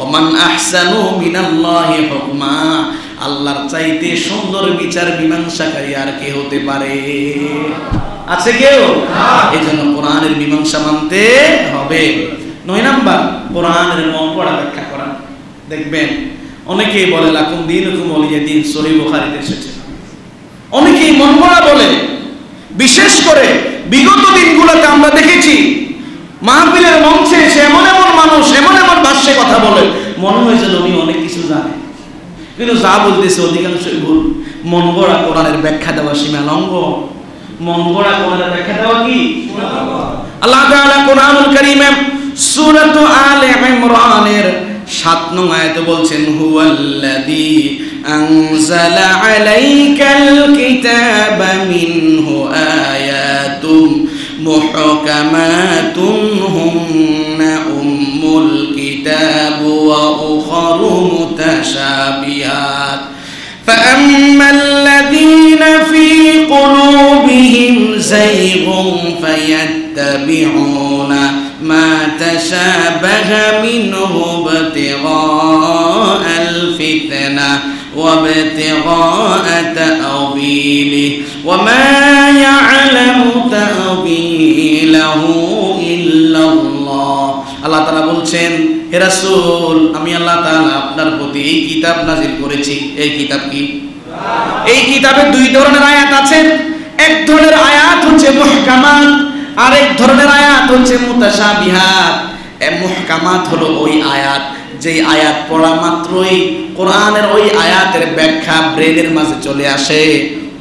ওমান আহসানু মিনাল্লাহি হুকমা, আল্লাহর চাইতে সুন্দর বিচার মীমাংসাকারী আর কে হতে পারে? আছে কেউ? এজন্য কোরআনের মীমাংসা মানতে হবে। 9 নাম্বার, কোরআনের মন পড়া ব্যাখ্যা করা। দেখবেন অনেকেই বলে লাকুম দীনুকুম ওয়ালিয়া দীন, সহিহ বুখারীতে এসেছে। অনেকেই মন পড়া বলে। বিশেষ করে বিগত দিনগুলোতে আমরা দেখেছি মাহফিলের মঞ্চে এসে এমন এমন মানুষ এমন এমন ভাষায় কথা বলে, মনে হয় যেন উনি অনেক কিছু জানে, কিন্তু যা বলতেছে অধিকাংশই ভুল। মন গড়া কোরআনের ব্যাখ্যা দেওয়া সীমালঙ্ঘন। মন গড়া কোরআনের ব্যাখ্যা দেওয়া কি? আল্লাহ তাআলা কোরআনুল কারীমে সূরাত আলে ইমরানের 7 নং আয়াতে বলছেন হুয়াল্লাযী আনজালা আলাইকাল কিতাবা মিনহু আয়াতুম মুহকামাতুন হুন্না উম্মুল কিতাব ওয়া উখরু মুতাশাবিহাত فأما الذين في قلوبهم زيغ فيتبعون ما تشابه منه ابتغاء الفتنة وابتغاء تأويله وما يعلم تأويله إلا الله। আল্লাহ তাআলা বলছেন হে রাসূল, আমি আল্লাহ তাআলা আপনার প্রতি এই কিতাব নাযিল করেছি। এই কিতাব কি? এই কিতাবে 2 ধরনের আয়াত আছে। এক ধরনের আয়াত হচ্ছে মুহকামাত, আর এক ধরনের আয়াত হচ্ছে মুতাশাবিহাত। মুহকামাত হলো ওই আয়াত যেই আয়াত পড়া মাত্রই কোরআনের ওই আয়াতের ব্যাখ্যা ব্রেনের মাঝে চলে আসে,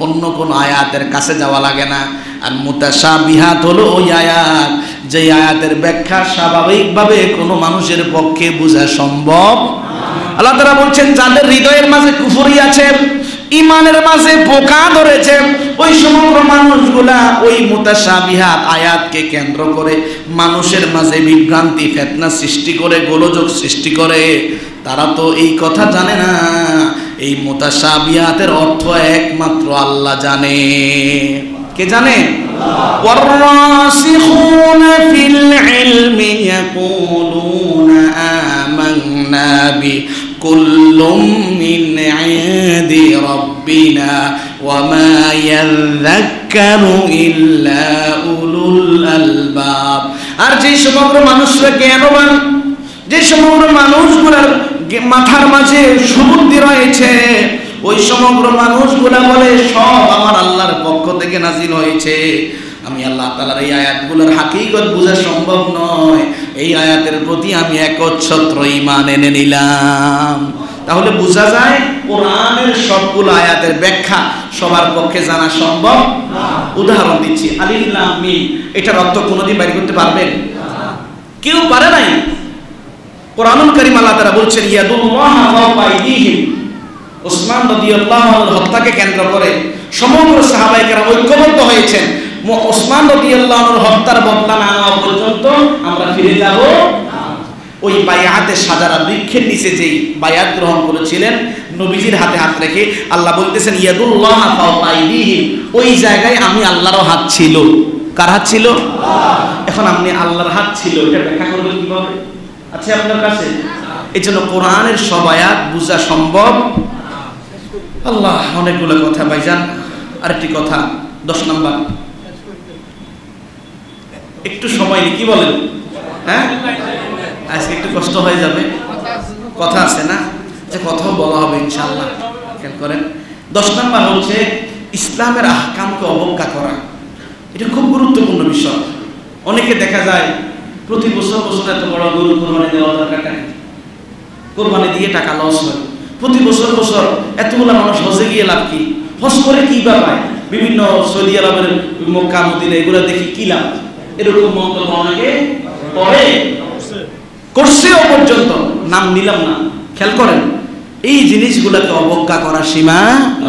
অন্য কোন আয়াতের কাছে যাওয়া লাগে না। আর মুতাশাবিহাত হলো ওই আয়াত যে আয়াতের ব্যাখ্যা স্বাভাবিকভাবে কোনো মানুষের পক্ষে বোঝা সম্ভব। আল্লাহ তাআলা বলছেন যাদের হৃদয়ের মাঝে কুফরি আছে, ইমানের মাঝে পোকা ধরেছে, ওই সমগ্র মানুষগুলা ওই মুতাশাবিহাত আয়াতকে কেন্দ্র করে মানুষের মাঝে বিভ্রান্তি ফিতনা সৃষ্টি করে, গোলযোগ সৃষ্টি করে। তারা তো এই কথা জানে না এই মুতাশাবিহাতের অর্থ একমাত্র আল্লাহ জানে। কে জানে? والراسخون في العلم يقولون آمنا بكل من عند ربنا وما يذكر إلا أولو الألباب। আর যে সমগ্র মানুষরা জ্ঞানবান, যে সমগ্র মানুষগুলোর মাথার মাঝে সুবুদ্ধি রয়েছে, ওই সমগ্র মানুষগুলা বলে সব আমার আল্লাহর পক্ষ থেকে নাজিল হয়েছে। আমি আল্লাহ তাআলার এই আয়াতগুলোর হাকিকত বোঝা সম্ভব নয়, এই আয়াতের প্রতি আমি একচ্ছত্র ঈমান এনে নিলাম। তাহলে বোঝা যায় কোরআনের সবগুলো আয়াতের ব্যাখ্যা সবার পক্ষে জানা সম্ভব না। উদাহরণ দিচ্ছি, আলিফ লাম মিম, এটার অর্থ কোনোদিন বাইর করতে পারবেন? কেউ পারে নাই। কোরআনুল কারীম আল্লাহ তাআলা বলছেন ইয়াদুল্লাহ ফাওকা আইদিহিম। ওসমান রাদিয়াল্লাহু আনহুর হত্যাকে কেন্দ্র করে সমগ্র সাহাবায়ে কেরাম ঐক্যবদ্ধ হয়েছেন, ওসমান রাদিয়াল্লাহু আনহুর হত্যার বদলা না নেওয়া পর্যন্ত আমরা ফিরে যাব না। ওই বায়াতে সাজারা বৃক্ষের নিচে যেই বায়াত গ্রহণ করেছিলেন নবীজির হাতে হাত রেখে, আল্লাহ বলতেছেন ইয়াদুল্লাহ ফাওকা আইদিহিম, ওই জায়গায় আমি আল্লাহর হাত ছিল। কার হাত ছিল? এখন আপনি আল্লাহর হাত ছিল, এটা ব্যাখ্যা করবেন কিভাবে? আছে আপনার কাছে? এই জন্য কোরআনের সব আয়াত বোঝা সম্ভব। আল্লাহ, অনেকগুলো কথা ভাইজান। আরেকটি কথা, 10 নম্বর, একটু সময় কি বলেন? হ্যাঁ, আজকে একটু কষ্ট হয়ে যাবে, কথা আছে না, যে কথাও বলা হবে ইনশাআল্লাহ, খেয়াল করেন। 10 নম্বর হচ্ছে ইসলামের আহকামকে অবজ্ঞা করা। এটা খুব গুরুত্বপূর্ণ বিষয়। অনেকে দেখা যায় প্রতি বছর এত বড় গরু কোরবানি দেওয়া দরকার নেই, কোরবানি দিয়ে টাকা লস হয়। প্রতি বছর এতগুলো মানুষ হজে গিয়ে লাভ কি? হজ করে কি বা পায়? বিভিন্ন সৌদি আরবের মক্কা মদিনা এগুলো দেখি কি লাভ? এরকম মন্তব্য অনেকে করে, করছেও পর্যন্ত, নাম নিলাম না। খেয়াল করেন, এই জিনিসগুলোকে অবজ্ঞা করা সীমা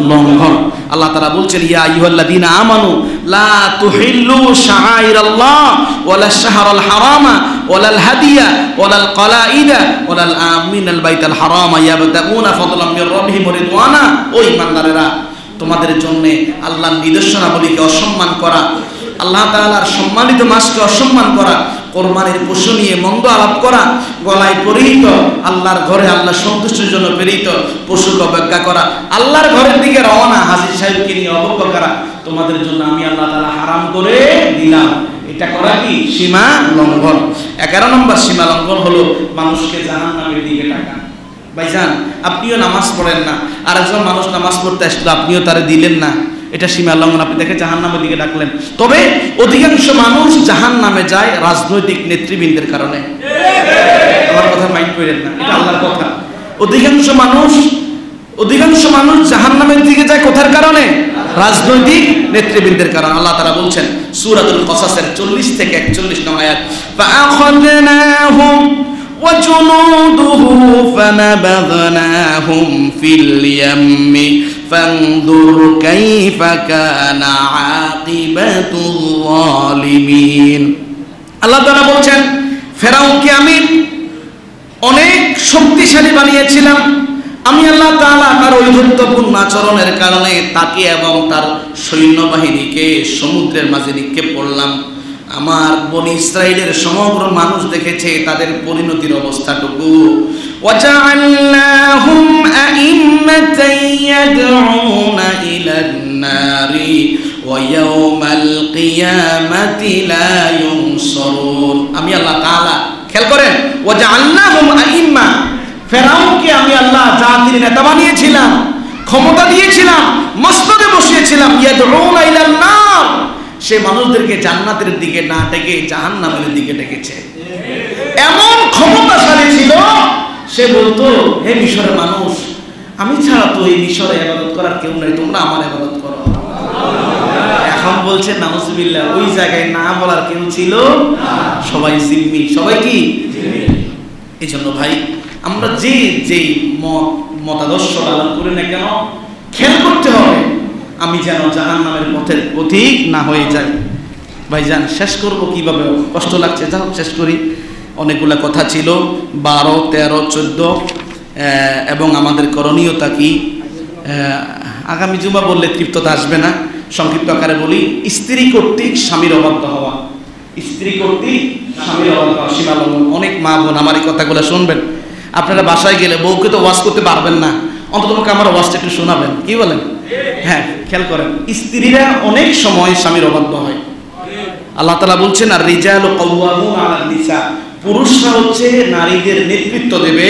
লঙ্ঘন। আল্লাহ তাআলা বলছেন ইয়া আইয়ুহাল্লাযীনা আমানু লা তুহিল্লু শাআইরাল্লাহ ওয়ালা শাহরাল হারামা ওয়ালাল হাদিয়া ওয়ালাল কলাইদা ওয়ালাল আমিনাল বাইতাল হারামা ইয়াবতাগুনা ফাদলাম মির রাব্বিহিম ওয়া রিদওয়ানা। ও ঈমানদারেরা, তোমাদের জন্য আল্লাহর নিদর্শনাবলীকে অসম্মান করা, আল্লাহ তাআলার সম্মানিত মাসকে অসম্মান করা, কোরবানির পশু নিয়ে মন্দ আলাপ করা, গলায় পরিহিত আল্লাহর ঘরে আল্লাহ সন্তুষ্টির জন্য প্রেরিত পশুকে অবজ্ঞা করা, আল্লাহর ঘরের দিকে রওনা হাজির সাহেবকে নিয়ে অবজ্ঞা করা, তোমাদের জন্য আমি আল্লাহ তাআলা হারাম করে দিলাম। এটা করা কি? সীমা লঙ্ঘন। 11 নম্বর সীমা লঙ্ঘন হলো মানুষকে জাহান্নামের দিকে টাকা। ভাইজান, আপনিও নামাজ পড়েন না, আর একজন মানুষ নামাজ পড়তে আসলো, আপনিও তারে দিলেন না, এটা সীমা লঙ্ঘন। আপনি দেখে জাহান্নামের দিকে ডাকলেন। তবে অধিকাংশ মানুষ জাহান্নামে যায় রাজনৈতিক নেতৃবৃন্দের কারণে। আমার কথা মাইন্ড করেন না, এটা আল্লাহর কথা। অধিকাংশ মানুষ জাহান্নামের দিকে যায় কোথার কারণে? রাজনৈতিক নেতৃবৃন্দের কারণে। আল্লাহ তাআলা বলছেন সূরাতুল কসাসের 40 থেকে 41 নং আয়াত, ফাআখাযনাহুম ওয়া জুনুদুহু ফানাবাযনাহুম ফিল ইয়াম্মি ফানদুর কাইফা কানা আকিবাতুল যালিমিন। আল্লাহ তাআলা বলছেন ফেরাউনকে আমি অনেক শক্তিশালী বানিয়েছিলাম। আমি আল্লাহ তাআলা তার ঔদ্ধত্যপূর্ণ আচরণের কারণে তাকে এবং তার সৈন্যবাহিনীকে সমুদ্রের মাঝে নিক্ষেপ করলাম। আমার বনি ইসরাইলের সমগ্র মানুষ দেখেছে তাদের পরিণতির অবস্থাটুকু। ওয়াজআলনাহুম আইম্মাতান ইয়াদউনা ইলান নারি ওয়া ইয়াওমাল কিয়ামাতি লা ইউনসারুন। আমি আল্লাহ তাআলা, খেয়াল করেন, ওয়াজআলনাহুম আইম্মা, ফেরাউনকে আমি আল্লাহ জাতির নেতা বানিয়েছিলাম, ক্ষমতা দিয়েছিলাম, মসনদে বসিয়েছিলাম। ইয়াদউনা ইলান নার, সে মানুষদেরকে জান্নাতের দিকে না ডেকে জাহান্নামের দিকে ডেকেছে। এমন ক্ষমতাশালী ছিল, সে বলতো হে মিশরের মানুষ, আমি ছাড়া তো এই মিশরে ইবাদত করার কেউ নাই, তোমরা আমার ইবাদত করো। এখন বলছে নাউজুবিল্লাহ, ওই জায়গায় না বলার কেউ ছিল, সবাই জিম্মি, সবাই কি? এই জন্য ভাই, আমরা যেই মতাদর্শ পালন করি না কেন, খেয়াল করতে হবে আমি যেন জাহান্নামের পথের পথিক না হয়ে যাই। ভাইজান, শেষ করব কিভাবে? কষ্ট লাগছে, যাও শেষ করি। অনেকগুলো কথা ছিল, 12, 13, 14 এবং আমাদের করণীয়তা কি। আগামী জুমা বললে তৃপ্ততা আসবে না, সংক্ষিপ্ত আকারে বলি। স্ত্রী কর্তৃক স্বামীর অবাধ্য হওয়া, স্ত্রী কর্তৃক স্বামীর অবাধ্য হওয়া সীমা লঙ্ঘন। অনেক মা বোন আমার এই কথাগুলো শুনবেন। আপনারা বাসায় গেলে বউকে তো ওয়াজ করতে পারবেন না, অন্তত আমার ওয়াজটা একটু শোনাবেন, কি বলেন? হ্যাঁ, খেয়াল করেন, স্ত্রীরা অনেক সময় স্বামীর অবাধ্য হয়। আল্লাহ তাআলা বলছেন আর রিজালু কাওয়ামুনা আলান নিসা, পুরুষরা হচ্ছে নারীদের নেতৃত্ব দেবে,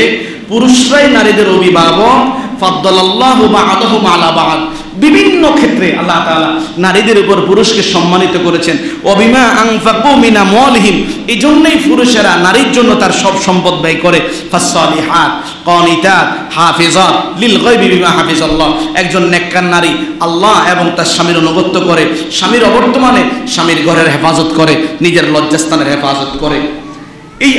পুরুষরাই নারীদের অভিভাবক। ফাদ্দালাল্লাহু বা'দাহুম আলা বা'দ, বিভিন্ন ক্ষেত্রে আল্লাহ তাআলা নারীদের উপর পুরুষকে সম্মানিত করেছেন। ওবিমা আনফাকু মিন আমওয়ালিহিম, এই জন্যই পুরুষেরা নারীর জন্য তার সব সম্পদ ব্যয় করে। ফাসসালিহাত কানিতাত হাফিজাত লিল গায়বি বিমা হাফিজাল্লাহ, একজন নেককার নারী আল্লাহ এবং তার স্বামীর অনুগত্য করে, স্বামীর অবর্তমানে স্বামীর ঘরের হেফাজত করে, নিজের লজ্জাস্থানের হেফাজত করে। এই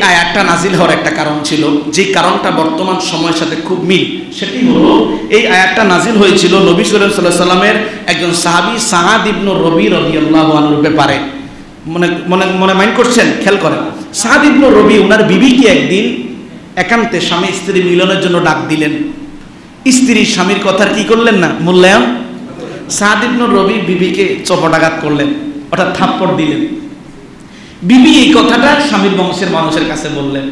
আয়াতটা নাজিল হওয়ার একটা কারণ ছিল, যে কারণটা বর্তমান সময়ের সাথে খুব মিল। সেটি হলো এই আয়াতটা নাজিল হয়েছিল নবী সাল্লাল্লাহু আলাইহি সাল্লামের একজন সাহাবী সাআদ ইবনে রবি রাদিয়াল্লাহু আনহুর ব্যাপারে। মনে মাইন্ড করছেন? খেয়াল করেন, সাআদ ইবনে রবি ওনার বিবিকে একদিন একান্তে স্বামী স্ত্রী মিলনের জন্য ডাক দিলেন। স্ত্রী স্বামীর কথার কি করলেন না, মূল্যায়ন। সাআদ ইবনে রবি বিবিকে চপটাঘাত করলেন, অর্থাৎ থাপ্পড় দিলেন। বিবি এই কথাটা স্বামীর বংশের মানুষের কাছে বললেন।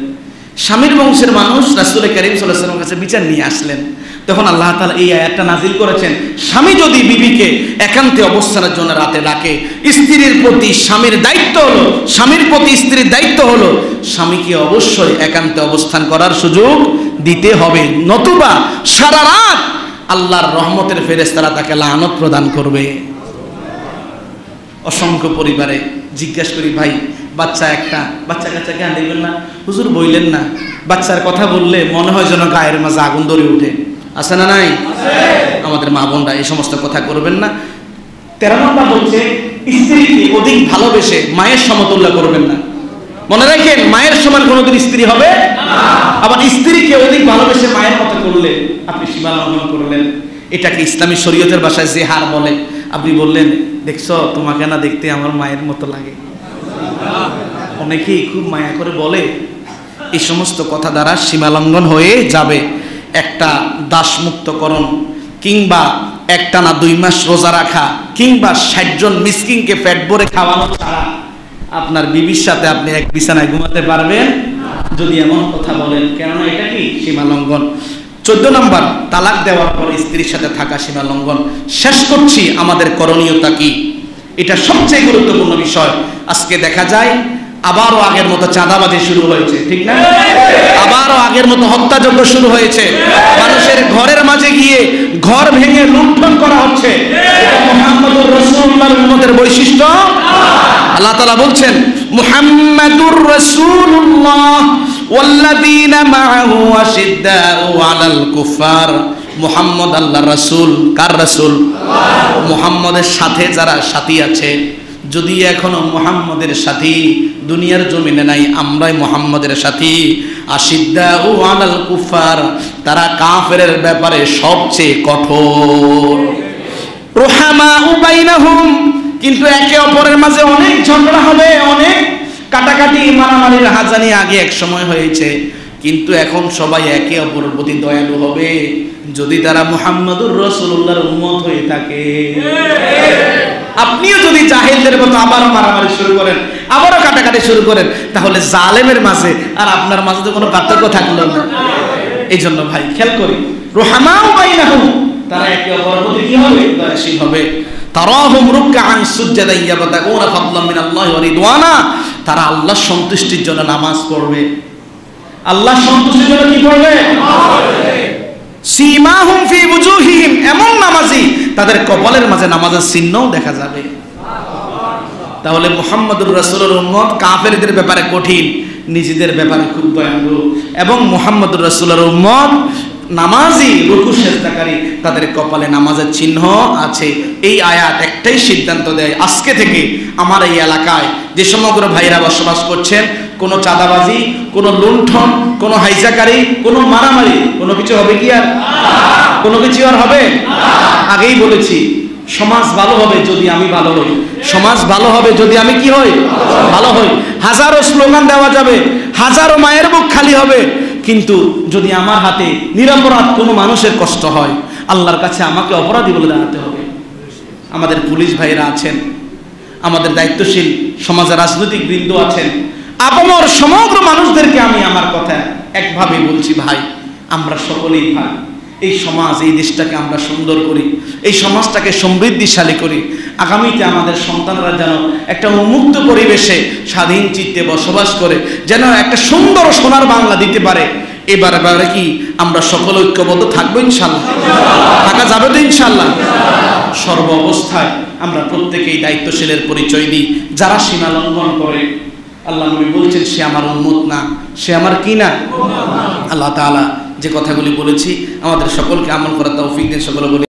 স্বামীর বংশের মানুষ রাসূল করিম সাল্লাল্লাহু আলাইহি ওয়াসাল্লামের কাছে বিচার নিয়ে আসলেন। তখন আল্লাহ তাআলা এই আয়াতটা নাজিল করেছেন, স্বামী যদি বিবিকে একান্তে অবস্থানের জন্য রাতে ডাকে, স্ত্রীর প্রতি স্বামীর দায়িত্ব হলো, স্বামীর প্রতি স্ত্রীর দায়িত্ব হলো স্বামীকে অবশ্যই একান্তে অবস্থান করার সুযোগ দিতে হবে, নতুবা সারা রাত আল্লাহর রহমতের ফেরেশতারা তাকে লানত প্রদান করবে। অসংখ্য পরিবারে জিজ্ঞাসা করি, ভাই বাচ্চা একটা, বাচ্চা কাচ্চাকে আনবেন না? হুজুর বইলেন না, বাচ্চার কথা বললে মনে হয় যেন গায়ের মাঝে আগুন ধরে উঠে। আছে না নাই? আমাদের মা বোনরা এই সমস্ত কথা করবেন না। 13 নম্বর হচ্ছে স্ত্রীকে অধিক ভালোবেসে মায়ের সমতুল্য করবেন না। মনে রাখেন, মায়ের সমান কোনোদিন স্ত্রী হবে না। আবার স্ত্রীকে অধিক ভালোবেসে মায়ের মতো করলে আপনি সীমা লঙ্ঘন করলেন। এটাকে ইসলামী শরীয়তের ভাষায় জিহার বলে। আপনি বললেন, দেখছো তোমাকে না দেখতে আমার মায়ের মতো লাগে। অনেকেই খুব মায়া করে বলে, এই সমস্ত কথা দ্বারা সীমালঙ্ঘন হয়ে যাবে। একটা দাসমুক্তকরণ কিংবা একটানা 2 মাস রোজা রাখা কিংবা 60 জন মিসকিনকে পেট ভরে খাওয়ানো ছাড়া আপনার বিবির সাথে আপনি এক বিছানায় ঘুমাতে পারবেন যদি এমন কথা বলেন, কেননা এটা কি সীমালঙ্ঘন। 14 নম্বর, তালাক দেওয়ার পর স্ত্রীর সাথে থাকা সীমালঙ্ঘন। শেষ করছি আমাদের করণীয়তা কি, এটা সবচেয়ে গুরুত্বপূর্ণ বিষয়। আজকে দেখা যায় আবারও আগের মতো চাঁদাবাজি শুরু হয়েছে, ঠিক না? আবারও আগের মতো হত্যাযজ্ঞ শুরু হয়েছে। মানুষের ঘরের মাঝে গিয়ে ঘর ভেঙে লুণ্ঠন করা হচ্ছে। এটা মুহাম্মদুর রাসূলুল্লাহর উম্মতের বৈশিষ্ট্য। আল্লাহ তাআলা বলছেন, মুহাম্মাদুর রাসূলুল্লাহ ওয়াল্লাযীনা মাআহু আশিদ্দাউ আলাল কুফার। মুহাম্মদ আল্লাহর রাসূল। কার রাসূল? মুহাম্মদের সাথে যারা সাথী আছে, যদি এখনো মুহাম্মদের সাথী দুনিয়ার জমিনে নাই, আমরাই মুহাম্মদের সাথী। আশিদ্দাউ আলাল কুফার, তারা কাফেরের ব্যাপারে সবচেয়ে কঠোর। রুহামাউ বাইনাহুম, কিন্তু একে অপরের মাঝে অনেক ঝগড়া হবে, অনেক কাটাকাটি মারামারি রাহাজানি আগে এক সময় হয়েছে, কিন্তু এখন সবাই একে অপরের প্রতি দয়ালু হবে যদি তারা মুহাম্মদুর রাসূলুল্লাহর উম্মত হয়ে থাকে। আপনিও যদি জাহেলদের মতো আবারও মারামারি শুরু করেন, আবারও কাটাকাটি শুরু করেন, তাহলে জালেমের মাঝে আর আপনার মাঝে তো কোনো পার্থক্য থাকলো না। এই জন্য ভাই খেয়াল করি, রুহামাউ বাইনাহুম, তারা একে অপরের প্রতি কি হবে? দয়াশীল হবে। তারাহুম রুকআন সুজদান ইয়াবতাগুনা ফাদলাম মিনাল্লাহি ওয়া রিদওয়ানা, তারা আল্লাহর সন্তুষ্টির জন্য নামাজ পড়বে। আল্লাহর সন্তুষ্টির জন্য কি পড়বে? সীমাহুম ফি বুজুহিহিম, এমন নামাজি তাদের কপালের মাঝে নামাজের চিহ্নও দেখা যাবে। তাহলে মুহাম্মদুর রাসূলের উম্মত কাফেরদের ব্যাপারে কঠিন, নিজেদের ব্যাপারে খুব দয়ালু। এবং মুহাম্মদুর রাসূলের উম্মত নামাজি, রুকু সেজদাকারী, তাদের কপালে নামাজের চিহ্ন আছে। এই আয়াত একটাই সিদ্ধান্ত দেয়, আজকে থেকে আমার এই এলাকায় যে সমগ্র ভাইরা বসবাস করছেন, কোনো চাঁদাবাজি, কোনো লুণ্ঠন, কোনো হাইজাকারি, কোনো মারামারি, কোনো কিছু হবে কি? আর কোনো কিছু আর হবে? আগেই বলেছি, সমাজ ভালো হবে যদি আমি ভালো হই, সমাজ ভালো হবে যদি আমি কি হই? ভালো হই। হাজারো স্লোগান দেওয়া যাবে, হাজারো মায়ের বুক খালি হবে, কিন্তু যদি আমার হাতে নিরপরাধ কোনো মানুষের কষ্ট হয়, আল্লাহর কাছে আমাকে অপরাধী বলে দাঁড়াতে হবে। আমাদের পুলিশ ভাইরা আছেন, আমাদের দায়িত্বশীল সমাজের রাজনৈতিক বৃন্দ আছেন, আপামর সমগ্র মানুষদেরকে আমি আমার কথা একভাবে বলছি, ভাই আমরা সকলেই ভাই, এই সমাজ, এই দেশটাকে আমরা সুন্দর করি, এই সমাজটাকে সমৃদ্ধিশালী করি। আগামীতে আমাদের সন্তানরা যেন একটা উন্মুক্ত পরিবেশে স্বাধীন চিত্তে বসবাস করে, যেন একটা সুন্দর সোনার বাংলা দিতে পারে। এবারে কি আমরা সকল ঐক্যবদ্ধ থাকবো ইনশাল্লাহ? থাকা যাবে তো ইনশাল্লাহ? সর্ব অবস্থায় আমরা প্রত্যেকেই দায়িত্বশীলের পরিচয় দিই। যারা সীমা লঙ্ঘন করে, আল্লাহ নবী বলছেন সে আমার উম্মত না, সে আমার কি না? আল্লাহ তাআলা যে কথাগুলি বলেছি আমাদের সকলকে আমল করার তৌফিক দেন। সকলে বলি